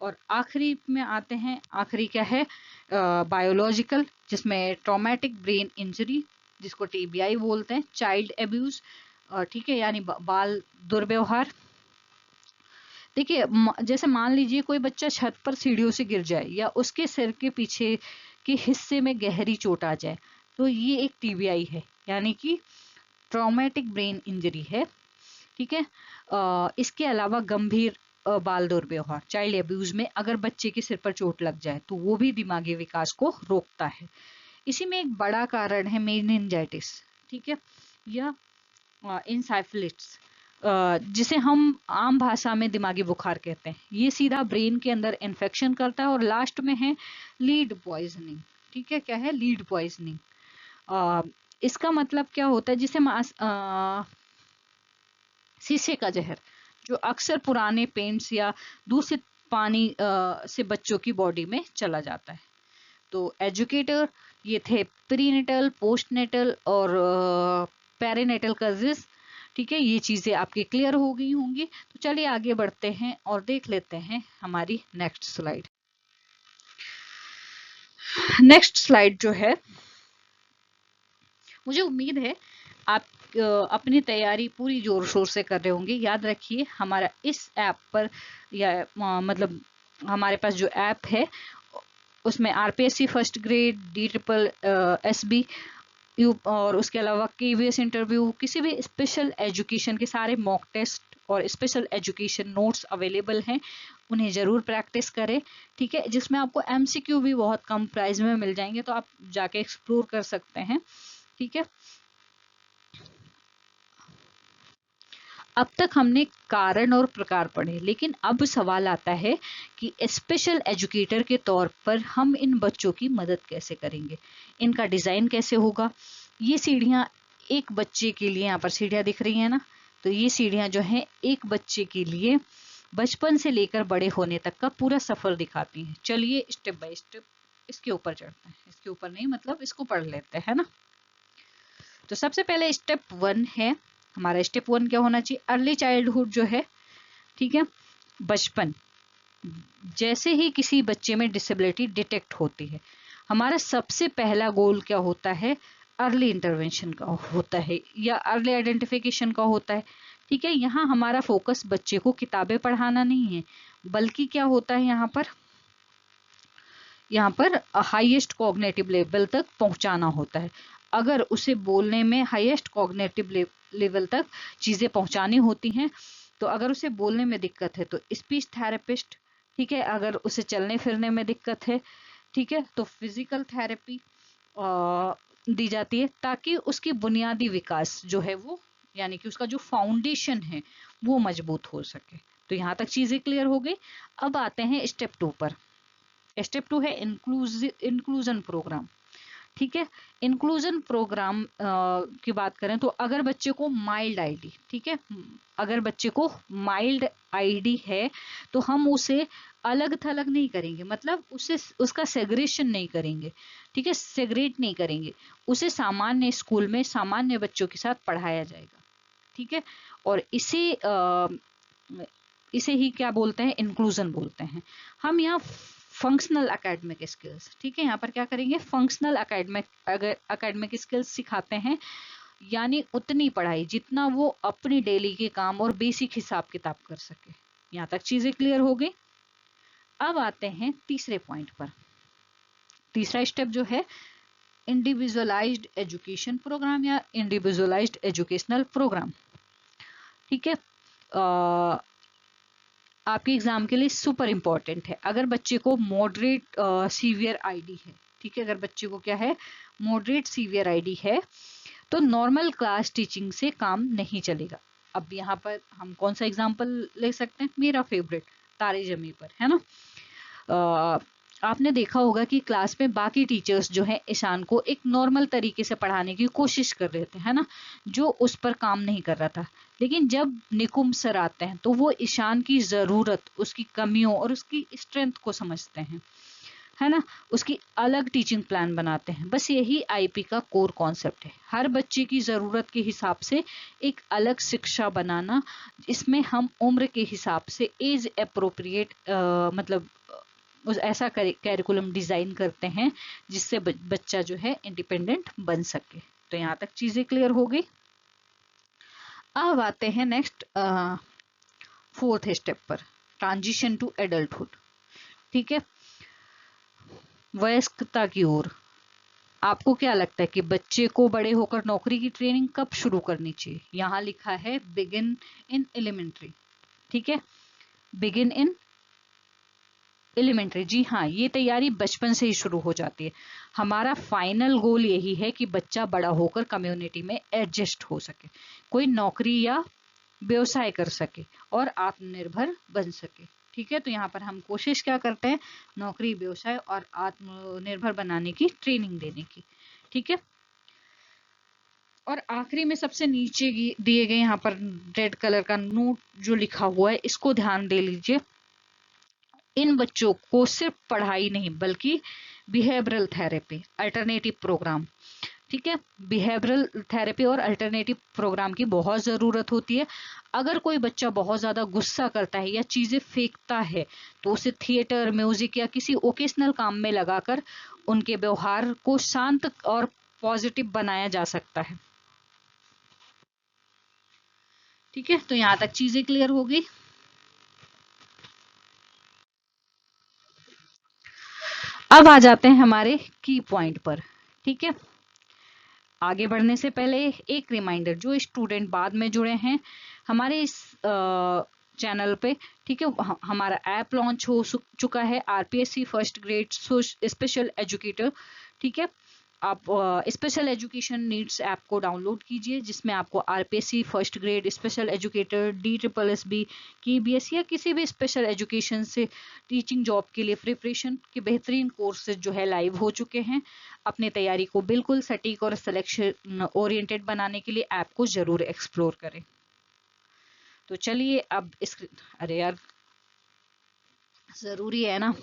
और आखिरी में आते हैं, आखिरी क्या है, बायोलॉजिकल, जिसमें ट्रॉमेटिक ब्रेन इंजरी, जिसको टीबीआई बोलते हैं, चाइल्ड एब्यूज, ठीक है, यानी बाल दुर्व्यवहार। देखिए, जैसे मान लीजिए कोई बच्चा छत पर सीढ़ियों से गिर जाए, या उसके सिर के पीछे के हिस्से में गहरी चोट आ जाए, तो ये एक टीबीआई है, यानी कि ट्रॉमेटिक ब्रेन इंजरी है, ठीक है। इसके अलावा गंभीर बाल दुर्व्यवहार, चाइल्ड एब्यूज में अगर बच्चे के सिर पर चोट लग जाए, तो वो भी दिमागी विकास को रोकता है। इसी में एक बड़ा कारण है मेनिंजाइटिस, ठीक है, या इंसाइफिलिट्स, जिसे हम आम भाषा में दिमागी बुखार कहते हैं। ये सीधा ब्रेन के अंदर इन्फेक्शन करता है। और लास्ट में है लीड पॉइजनिंग, ठीक है, क्या है, लीड पॉइजनिंग। इसका मतलब क्या होता है, जिसे शीशे का जहर, जो अक्सर पुराने पेंट्स या दूषित पानी से बच्चों की बॉडी में चला जाता है। तो एजुकेटर, ये थे प्रीनेटल, पोस्टनेटल और पेरीनेटल कॉजेज, ठीक है। ये चीजें आपकी क्लियर हो गई होंगी। तो चलिए आगे बढ़ते हैं और देख लेते हैं हमारी नेक्स्ट स्लाइड। नेक्स्ट स्लाइड जो है, मुझे उम्मीद है आप अपनी तैयारी पूरी जोर शोर से कर रहे होंगे। याद रखिए, हमारा इस ऐप पर, या मतलब हमारे पास जो ऐप है, उसमें आरपीएससी फर्स्ट ग्रेड, DSSB और उसके अलावा केवीएस इंटरव्यू, किसी भी स्पेशल एजुकेशन के सारे मॉक टेस्ट और स्पेशल एजुकेशन नोट्स अवेलेबल हैं। उन्हें जरूर प्रैक्टिस करें, ठीक है, जिसमें आपको एमसीक्यू भी बहुत कम प्राइस में मिल जाएंगे, तो आप जाके एक्सप्लोर कर सकते हैं, ठीक है। अब तक हमने कारण और प्रकार पढ़े, लेकिन अब सवाल आता है कि स्पेशल एजुकेटर के तौर पर हम इन बच्चों की मदद कैसे करेंगे, इनका डिजाइन कैसे होगा। ये सीढ़ियां एक बच्चे के लिए, यहाँ पर सीढ़ियां दिख रही है ना, तो ये सीढ़ियां जो है एक बच्चे के लिए बचपन से लेकर बड़े होने तक का पूरा सफर दिखाती हैं। चलिए स्टेप बाय स्टेप इसके ऊपर चढ़ते हैं, इसके ऊपर नहीं, मतलब इसको पढ़ लेते हैं ना। तो सबसे पहले स्टेप 1 है हमारा। स्टेप 1 क्या होना चाहिए, अर्ली चाइल्डहुड जो है, ठीक है, बचपन। जैसे ही किसी बच्चे में डिसेबिलिटी डिटेक्ट होती है, हमारा सबसे पहला गोल क्या होता है, अर्ली इंटरवेंशन का होता है, या अर्ली आइडेंटिफिकेशन का होता है, ठीक है। यहाँ हमारा फोकस बच्चे को किताबें पढ़ाना नहीं है, बल्कि क्या होता है, यहाँ पर हाईएस्ट कॉग्निटिव लेवल तक पहुंचाना होता है। अगर उसे बोलने में हाईएस्ट कॉग्निटिव लेवल तक चीजें पहुंचानी होती हैं, तो अगर उसे बोलने में दिक्कत है तो स्पीच थेरेपिस्ट, ठीक है। अगर उसे चलने फिरने में दिक्कत है, ठीक है, तो फिजिकल थेरेपी दी जाती है, ताकि उसकी बुनियादी विकास जो है वो, यानी कि उसका जो फाउंडेशन है वो मजबूत हो सके। तो यहाँ तक चीजें क्लियर हो गई। अब आते हैं स्टेप 2 पर। स्टेप 2 है इंक्लूजन प्रोग्राम, ठीक है। इंक्लूजन प्रोग्राम की बात करें तो अगर बच्चे को माइल्ड आईडी, ठीक है, अगर बच्चे को माइल्ड आईडी है तो हम उसे अलग थलग नहीं करेंगे, मतलब उसे उसका सेग्रेशन नहीं करेंगे, ठीक है, सेग्रेट नहीं करेंगे, उसे सामान्य स्कूल में सामान्य बच्चों के साथ पढ़ाया जाएगा, ठीक है। और इसे ही क्या बोलते हैं, इंक्लूजन बोलते हैं। हम यहाँ फंक्शनल एकेडमिक स्किल्स, ठीक है, यहाँ पर क्या करेंगे, फंक्शनल एकेडमिक स्किल्स सिखाते हैं, यानी उतनी पढ़ाई जितना वो अपनी डेली के काम और बेसिक हिसाब किताब कर सके। यहाँ तक चीजें क्लियर हो गई। अब आते हैं तीसरे पॉइंट पर। तीसरा स्टेप जो है इंडिविजुअलाइज्ड एजुकेशन प्रोग्राम या इंडिविजुअलाइज्ड एजुकेशनल प्रोग्राम, ठीक है। आपके एग्जाम के लिए सुपर इंपॉर्टेंट है। अगर बच्चे को मॉडरेट सीवियर आईडी है, ठीक है, अगर बच्चे को क्या है, मॉडरेट सीवियर आईडी है, तो नॉर्मल क्लास टीचिंग से काम नहीं चलेगा। अब यहाँ पर हम कौन सा एग्जाम्पल ले सकते हैं, मेरा फेवरेट तारे जमी पर, है ना। आपने देखा होगा कि क्लास में बाकी टीचर्स जो है ईशान को एक नॉर्मल तरीके से पढ़ाने की कोशिश कर रहे थे, है ना, जो उस पर काम नहीं कर रहा था। लेकिन जब निकुंब सर आते हैं तो वो ईशान की ज़रूरत, उसकी कमियों और उसकी स्ट्रेंथ को समझते हैं, है ना, उसकी अलग टीचिंग प्लान बनाते हैं। बस यही आईपी का कोर कॉन्सेप्ट है, हर बच्चे की ज़रूरत के हिसाब से एक अलग शिक्षा बनाना। इसमें हम उम्र के हिसाब से एज अप्रोप्रिएट मतलब उस ऐसा कैरिकुलम डिजाइन करते हैं जिससे बच्चा जो है इंडिपेंडेंट बन सके। तो यहाँ तक चीजें क्लियर हो गई। अब आते हैं नेक्स्ट फोर्थ स्टेप पर, ट्रांजिशन टू एडल्टहुड, ठीक है, वयस्कता की ओर। आपको क्या लगता है कि बच्चे को बड़े होकर नौकरी की ट्रेनिंग कब शुरू करनी चाहिए? यहाँ लिखा है बिगिन इन एलिमेंट्री, ठीक है, बिगिन इन एलिमेंट्री। जी हाँ, ये तैयारी बचपन से ही शुरू हो जाती है। हमारा फाइनल गोल यही है कि बच्चा बड़ा होकर कम्युनिटी में एडजस्ट हो सके, कोई नौकरी या व्यवसाय कर सके और आत्मनिर्भर बन सके, ठीक है। तो यहाँ पर हम कोशिश क्या करते हैं, नौकरी, व्यवसाय और आत्मनिर्भर बनाने की ट्रेनिंग देने की, ठीक है। और आखिरी में सबसे नीचे दिए गए यहाँ पर रेड कलर का नोट जो लिखा हुआ है, इसको ध्यान दे लीजिए। इन बच्चों को सिर्फ पढ़ाई नहीं बल्कि बिहेवियरल थेरेपी, अल्टरनेटिव प्रोग्राम, ठीक है, बिहेवियरल थेरेपी और अल्टरनेटिव प्रोग्राम की बहुत ज़रूरत होती है। अगर कोई बच्चा बहुत ज़्यादा गुस्सा करता है या चीज़ें फेंकता है तो उसे थिएटर, म्यूजिक या किसी ओकेशनल काम में लगाकर उनके व्यवहार को शांत और पॉजिटिव बनाया जा सकता है, ठीक है। तो यहाँ तक चीज़ें क्लियर हो गई। अब आ जाते हैं हमारे की पॉइंट पर, ठीक है। आगे बढ़ने से पहले एक रिमाइंडर, जो स्टूडेंट बाद में जुड़े हैं हमारे इस चैनल पे, ठीक है, हमारा ऐप लॉन्च हो चुका है, RPSC first grade special educator, ठीक है। आप स्पेशल एजुकेशन नीड्स ऐप को डाउनलोड कीजिए, जिसमें आपको RPSC first grade special educator, DSSB, KBS या किसी भी स्पेशल एजुकेशन से टीचिंग जॉब के लिए प्रिपरेशन के बेहतरीन कोर्सेज जो है लाइव हो चुके हैं। अपनी तैयारी को बिल्कुल सटीक और सिलेक्शन ओरिएंटेड बनाने के लिए ऐप को जरूर एक्सप्लोर करें। तो चलिए अब इस, अरे यार जरूरी है ना।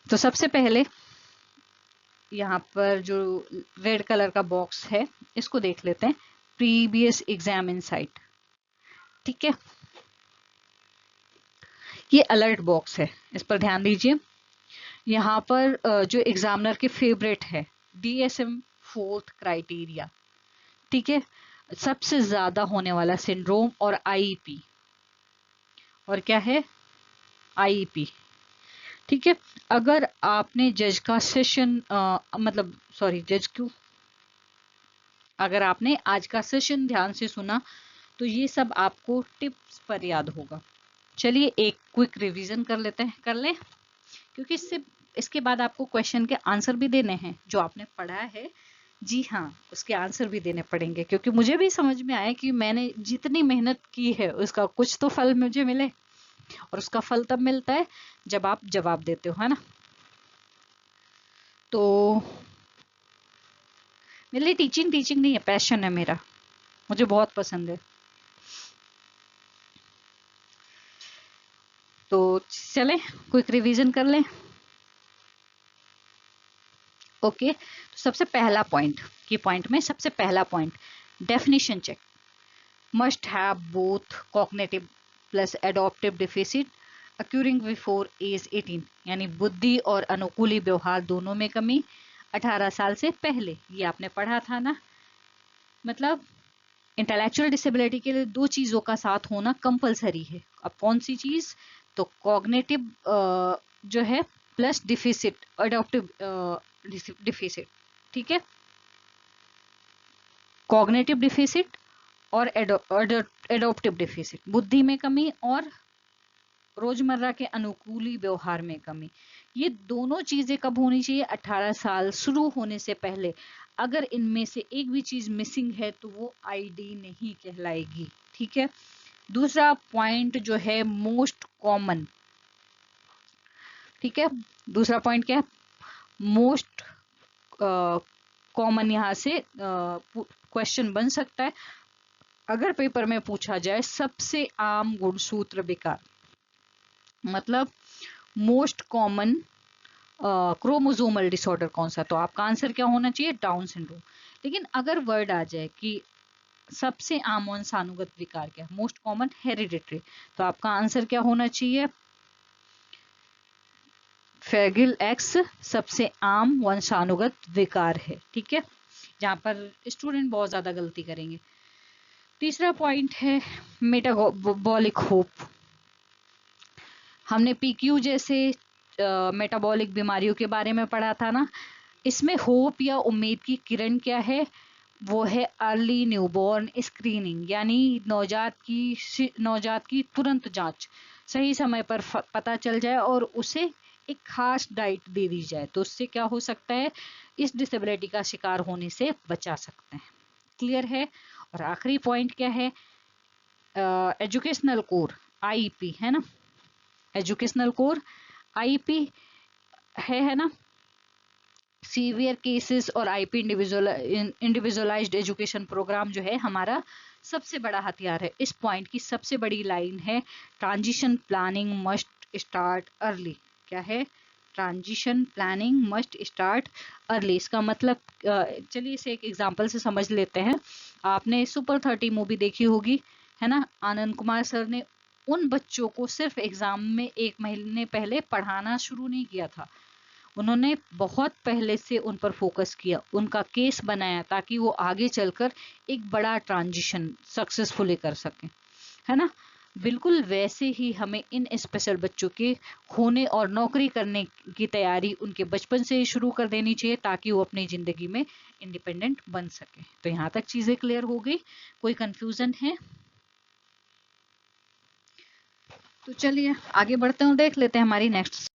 तो सबसे पहले यहाँ पर जो रेड कलर का बॉक्स है इसको देख लेते हैं, प्रीवियस एग्जाम इनसाइट, ठीक है। ये अलर्ट बॉक्स है, इस पर ध्यान दीजिए। यहाँ पर जो एग्जामिनर के फेवरेट है, DSM फोर्थ क्राइटेरिया, ठीक है, सबसे ज्यादा होने वाला सिंड्रोम और IEP, और क्या है, IEP, ठीक है। अगर आपने जज का सेशन मतलब सॉरी जज क्यों, अगर आपने आज का सेशन ध्यान से सुना तो ये सब आपको टिप्स पर याद होगा। चलिए एक क्विक रिवीजन कर लेते हैं, कर लें, क्योंकि इसके बाद आपको क्वेश्चन के आंसर भी देने हैं जो आपने पढ़ा है। जी हाँ, उसके आंसर भी देने पड़ेंगे, क्योंकि मुझे भी समझ में आया कि मैंने जितनी मेहनत की है उसका कुछ तो फल मुझे मिले, और उसका फल तब मिलता है जब आप जवाब देते हो, है ना। तो मेरे लिए टीचिंग नहीं है, पैशन है मेरा, मुझे बहुत पसंद है। तो चलें क्विक रिवीजन कर लें। ओके, तो सबसे पहला पॉइंट, की पॉइंट में सबसे पहला point, definition check. Must have both cognitive plus adaptive deficit occurring before age 18, यानी बुद्धि और अनुकूली व्यवहार दोनों में कमी 18 साल से पहले। ये आपने पढ़ा था ना। मतलब इंटेलेक्चुअल डिसेबिलिटी के लिए दो चीजों का साथ होना कंपलसरी है। अब कौन सी चीज? तो कॉग्निटिव जो है प्लस डिफिसिट, एडॉप्टिव डिफिसिट। ठीक है, कॉग्निटिव डिफिसिट और एडॉप्टिव डिफिसिट, बुद्धि में कमी और रोजमर्रा के अनुकूली व्यवहार में कमी। ये दोनों चीजें कब होनी चाहिए? 18 साल शुरू होने से पहले। अगर इनमें से एक भी चीज मिसिंग है तो वो आईडी नहीं कहलाएगी। ठीक है। दूसरा पॉइंट जो है मोस्ट कॉमन, ठीक है, दूसरा पॉइंट क्या है? मोस्ट कॉमन, यहां से क्वेश्चन बन सकता है अगर पेपर में पूछा जाए सबसे आम गुणसूत्र विकार, मतलब मोस्ट कॉमन क्रोमोसोमल डिसऑर्डर कौन सा, तो आपका आंसर क्या होना चाहिए? Down syndrome. लेकिन अगर वर्ड आ जाए कि सबसे आम वंशानुगत विकार क्या है, मोस्ट कॉमन हेरिडिटरी, तो आपका आंसर क्या होना चाहिए? फ्रैगिल एक्स सबसे आम वंशानुगत विकार है। ठीक है, जहां पर स्टूडेंट बहुत ज्यादा गलती करेंगे। तीसरा पॉइंट है मेटाबॉलिक होप। हमने पीक्यू जैसे मेटाबॉलिक बीमारियों के बारे में पढ़ा था ना। इसमें होप या उम्मीद की किरण क्या है? वो है अर्ली न्यूबॉर्न स्क्रीनिंग, यानी नवजात की तुरंत जांच, सही समय पर पता चल जाए और उसे एक खास डाइट दे दी जाए, तो उससे क्या हो सकता है? इस डिसेबिलिटी का शिकार होने से बचा सकते हैं। क्लियर है? और आखिरी पॉइंट क्या है? एजुकेशनल कोर, आईईपी है ना, एजुकेशनल कोर आईपी है ना। सीवियर केसेस और आईपी इंडिविजुअलाइज्ड एजुकेशन प्रोग्राम जो है हमारा सबसे बड़ा हथियार है। इस पॉइंट की सबसे बड़ी लाइन है transition planning must start early. क्या है? Transition planning must start early. इसका मतलब चलिए इसे एक एग्जांपल से समझ लेते हैं। आपने सुपर 30 मूवी देखी होगी, है ना। आनंद कुमार सर ने उन बच्चों को सिर्फ एग्जाम में एक महीने पहले पढ़ाना शुरू नहीं किया था, उन्होंने बहुत पहले से उन पर फोकस किया, उनका केस बनाया ताकि वो आगे चलकर एक बड़ा ट्रांजिशन सक्सेसफुली कर सकें, है ना। बिल्कुल वैसे ही हमें इन स्पेशल बच्चों के होने और नौकरी करने की तैयारी उनके बचपन से ही शुरू कर देनी चाहिए ताकि वो अपनी जिंदगी में इंडिपेंडेंट बन सके। तो यहाँ तक चीजें क्लियर हो गई? कोई कंफ्यूजन है? तो चलिए आगे बढ़ते हैं, देख लेते हैं हमारी नेक्स्ट।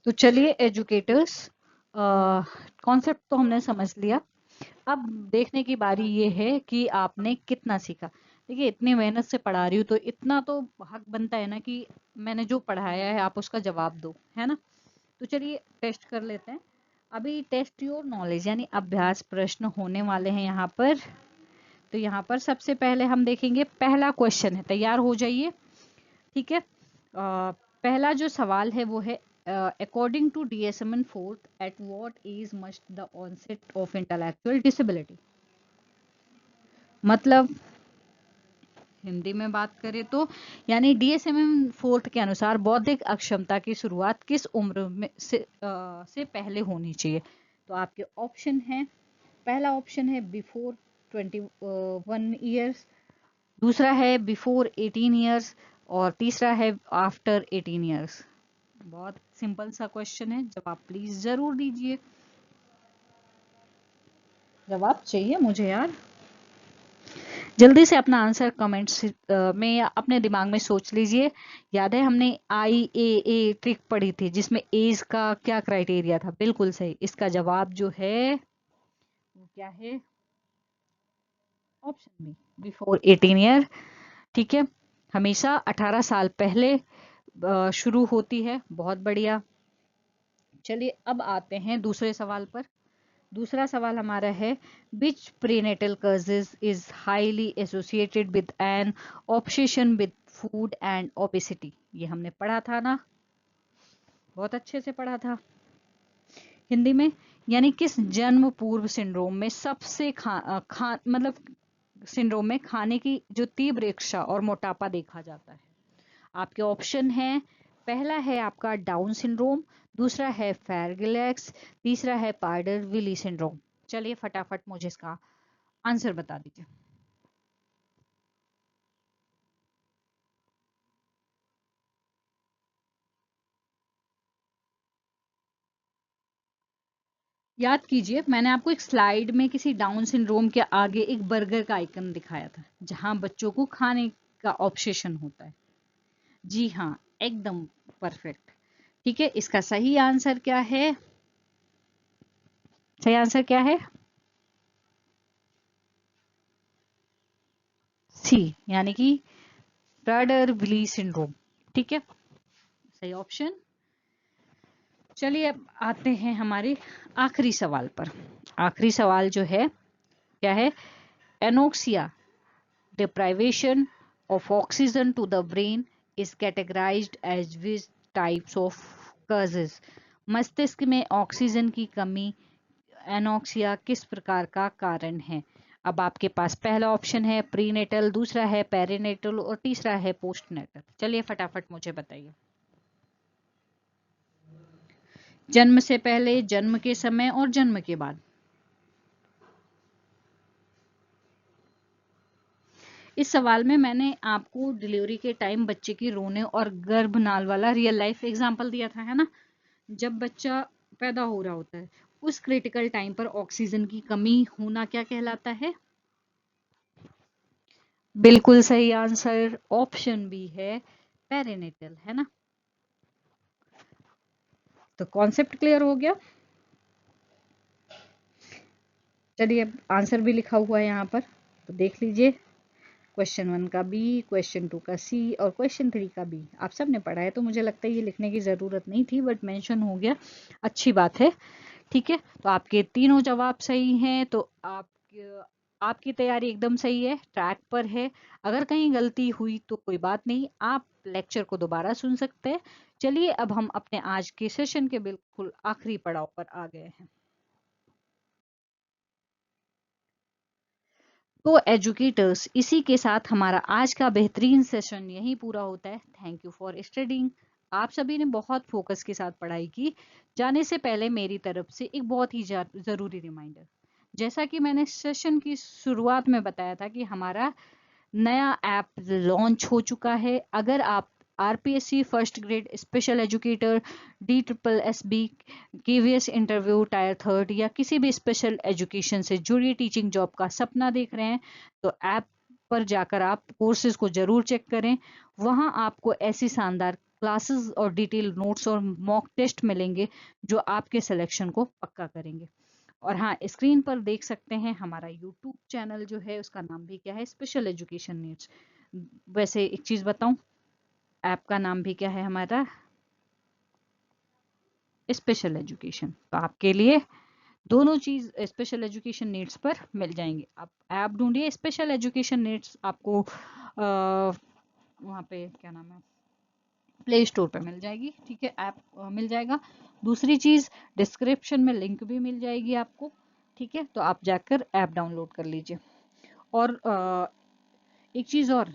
तो चलिए एजुकेटर्स, कॉन्सेप्ट तो हमने समझ लिया। अब देखने की बारी ये है कि आपने कितना सीखा। देखिए इतनी मेहनत से पढ़ा रही हूँ तो इतना तो हक बनता है ना कि मैंने जो पढ़ाया है आप उसका जवाब दो, है ना। तो चलिए टेस्ट कर लेते हैं। अभी टेस्ट योर नॉलेज यानी अभ्यास प्रश्न होने वाले हैं यहाँ पर। तो यहाँ पर सबसे पहले हम देखेंगे, पहला क्वेश्चन है, तैयार हो जाइए। ठीक है, पहला जो सवाल है वो है according to DSM-4 at what age must the onset of intellectual disability. मतलब हिंदी में बात करें तो यानी DSM-4 के अनुसार बौद्धिक अक्षमता की शुरुआत किस उम्र में से पहले होनी चाहिए। तो आपके ऑप्शन है, पहला ऑप्शन है बिफोर 21 ईयर्स, दूसरा है बिफोर 18 ईयर्स और तीसरा है आफ्टर 18 ईयर्स। बहुत सिंपल सा क्वेश्चन है, जवाब प्लीज जरूर दीजिए। जवाब चाहिए मुझे यार, जल्दी से अपना आंसर कमेंट्स में या अपने दिमाग में सोच लीजिए। याद है हमने IAA ट्रिक पढ़ी थी जिसमें एज का क्या क्राइटेरिया था? बिल्कुल सही, इसका जवाब जो है वो क्या है? Option B, before 18 year. ठीक है, हमेशा 18 साल पहले शुरू होती है। बहुत बढ़िया। चलिए अब आते हैं दूसरे सवाल पर। दूसरा सवाल हमारा है, which prenatal causes is highly associated with an obsession with food and obesity. ये हमने पढ़ा था ना, बहुत अच्छे से पढ़ा था हिंदी में। यानी किस जन्म पूर्व सिंड्रोम में सबसे मतलब सिंड्रोम में खाने की जो तीव्र इच्छा और मोटापा देखा जाता है। आपके ऑप्शन हैं, पहला है आपका डाउन सिंड्रोम, दूसरा है फेरगिलेक्स, तीसरा है पार्डर विली सिंड्रोम। चलिए फटाफट मुझे इसका आंसर बता दीजिए। याद कीजिए, मैंने आपको एक स्लाइड में किसी डाउन सिंड्रोम के आगे एक बर्गर का आइकन दिखाया था, जहां बच्चों को खाने का ऑब्सेशन होता है। जी हाँ, एकदम परफेक्ट। ठीक है, इसका सही आंसर क्या है? सही आंसर क्या है? सी, यानी कि प्राडर विली सिंड्रोम। ठीक है, सही ऑप्शन। चलिए अब आते हैं हमारे आखिरी सवाल पर। आखिरी सवाल जो है क्या है? Anoxia deprivation of oxygen to the brain is categorized as which types of causes? मस्तिष्क में ऑक्सीजन की कमी एनोक्सिया किस प्रकार का कारण है? अब आपके पास पहला ऑप्शन है प्रीनेटल, दूसरा है पेरीनेटल और तीसरा है पोस्टनेटल। चलिए फटाफट मुझे बताइए। जन्म से पहले, जन्म के समय और जन्म के बाद। इस सवाल में मैंने आपको डिलीवरी के टाइम बच्चे की रोने और गर्भनाल वाला रियल लाइफ एग्जांपल दिया था, है ना। जब बच्चा पैदा हो रहा होता है, उस क्रिटिकल टाइम पर ऑक्सीजन की कमी होना क्या कहलाता है? बिल्कुल सही आंसर ऑप्शन बी है, पेरिनेटल, है ना। तो कॉन्सेप्ट क्लियर हो गया। चलिए आंसर भी लिखा हुआ है यहाँ पर, तो देख लीजिए। क्वेश्चन 1 का बी, क्वेश्चन 2 का सी और क्वेश्चन 3 का बी। आप सब ने पढ़ा है, तो मुझे लगता है ये लिखने की जरूरत नहीं थी, बट मेंशन हो गया, अच्छी बात है। ठीक है, तो आपके तीनों जवाब सही हैं, तो आपकी तैयारी एकदम सही है, ट्रैक पर है। अगर कहीं गलती हुई तो कोई बात नहीं, आप लेक्चर को दोबारा सुन सकते हैं। चलिए अब हम अपने आज के सेशन के बिल्कुल आखिरी पड़ाव पर आ गए हैं। तो एजुकेटर्स, इसी के साथ हमारा आज का बेहतरीन सेशन यहीं पूरा होता है। Thank you for studying. आप सभी ने बहुत फोकस के साथ पढ़ाई की। जाने से पहले मेरी तरफ से एक बहुत ही ज़रूरी रिमाइंडर। जैसा कि मैंने सेशन की शुरुआत में बताया था कि हमारा नया ऐप लॉन्च हो चुका है। अगर आप RPSC first grade special educator, DSSB, KVS interview tyre 3 या किसी भी स्पेशल एजुकेशन से जुड़ी टीचिंग जॉब का सपना देख रहे हैं, तो ऐप पर जाकर आप कोर्सेज को जरूर चेक करें। वहां आपको ऐसी शानदार क्लासेस और डिटेल नोट्स और मॉक टेस्ट मिलेंगे जो आपके सिलेक्शन को पक्का करेंगे। और हाँ, स्क्रीन पर देख सकते हैं हमारा यूट्यूब चैनल जो है, उसका नाम भी क्या है? Special education needs. वैसे एक चीज बताऊं, ऐप का नाम भी क्या है हमारा? Special education. तो आपके लिए दोनों चीज स्पेशल एजुकेशन नीड्स पर मिल जाएंगे। आप ऐप ढूंढिए स्पेशल एजुकेशन नीड्स, आपको वहाँ पे क्या नाम है, प्ले स्टोर पे मिल जाएगी। ठीक है, ऐप मिल जाएगा। दूसरी चीज, डिस्क्रिप्शन में लिंक भी मिल जाएगी आपको। ठीक है, तो आप जाकर ऐप डाउनलोड कर लीजिए। और एक चीज और,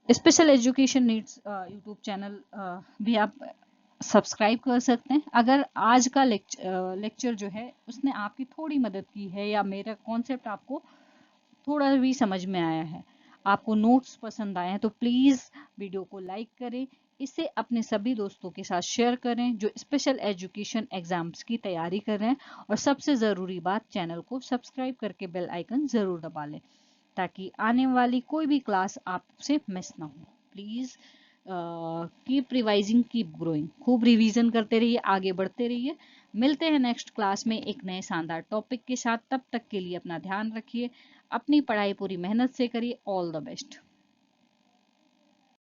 special education needs YouTube channel भी आप सब्सक्राइब कर सकते हैं। अगर आज का लेक्चर जो है उसने आपकी थोड़ी मदद की है, या मेरा कॉन्सेप्ट आपको थोड़ा भी समझ में आया है, आपको नोट्स पसंद आए हैं, तो प्लीज़ वीडियो को लाइक करें। इसे अपने सभी दोस्तों के साथ शेयर करें जो स्पेशल एजुकेशन एग्जाम्स की तैयारी कर रहे हैं। और सबसे ज़रूरी बात, चैनल को सब्सक्राइब करके बेल आइकन ज़रूर दबा लें, ताकि आने वाली कोई भी क्लास आपसे मिस ना हो। Please keep revising, keep growing. खूब रिवीजन करते रहिए, आगे बढ़ते रहिए। मिलते हैं नेक्स्ट क्लास में एक नए शानदार टॉपिक के साथ। तब तक के लिए अपना ध्यान रखिए, अपनी पढ़ाई पूरी मेहनत से करिए। All the best.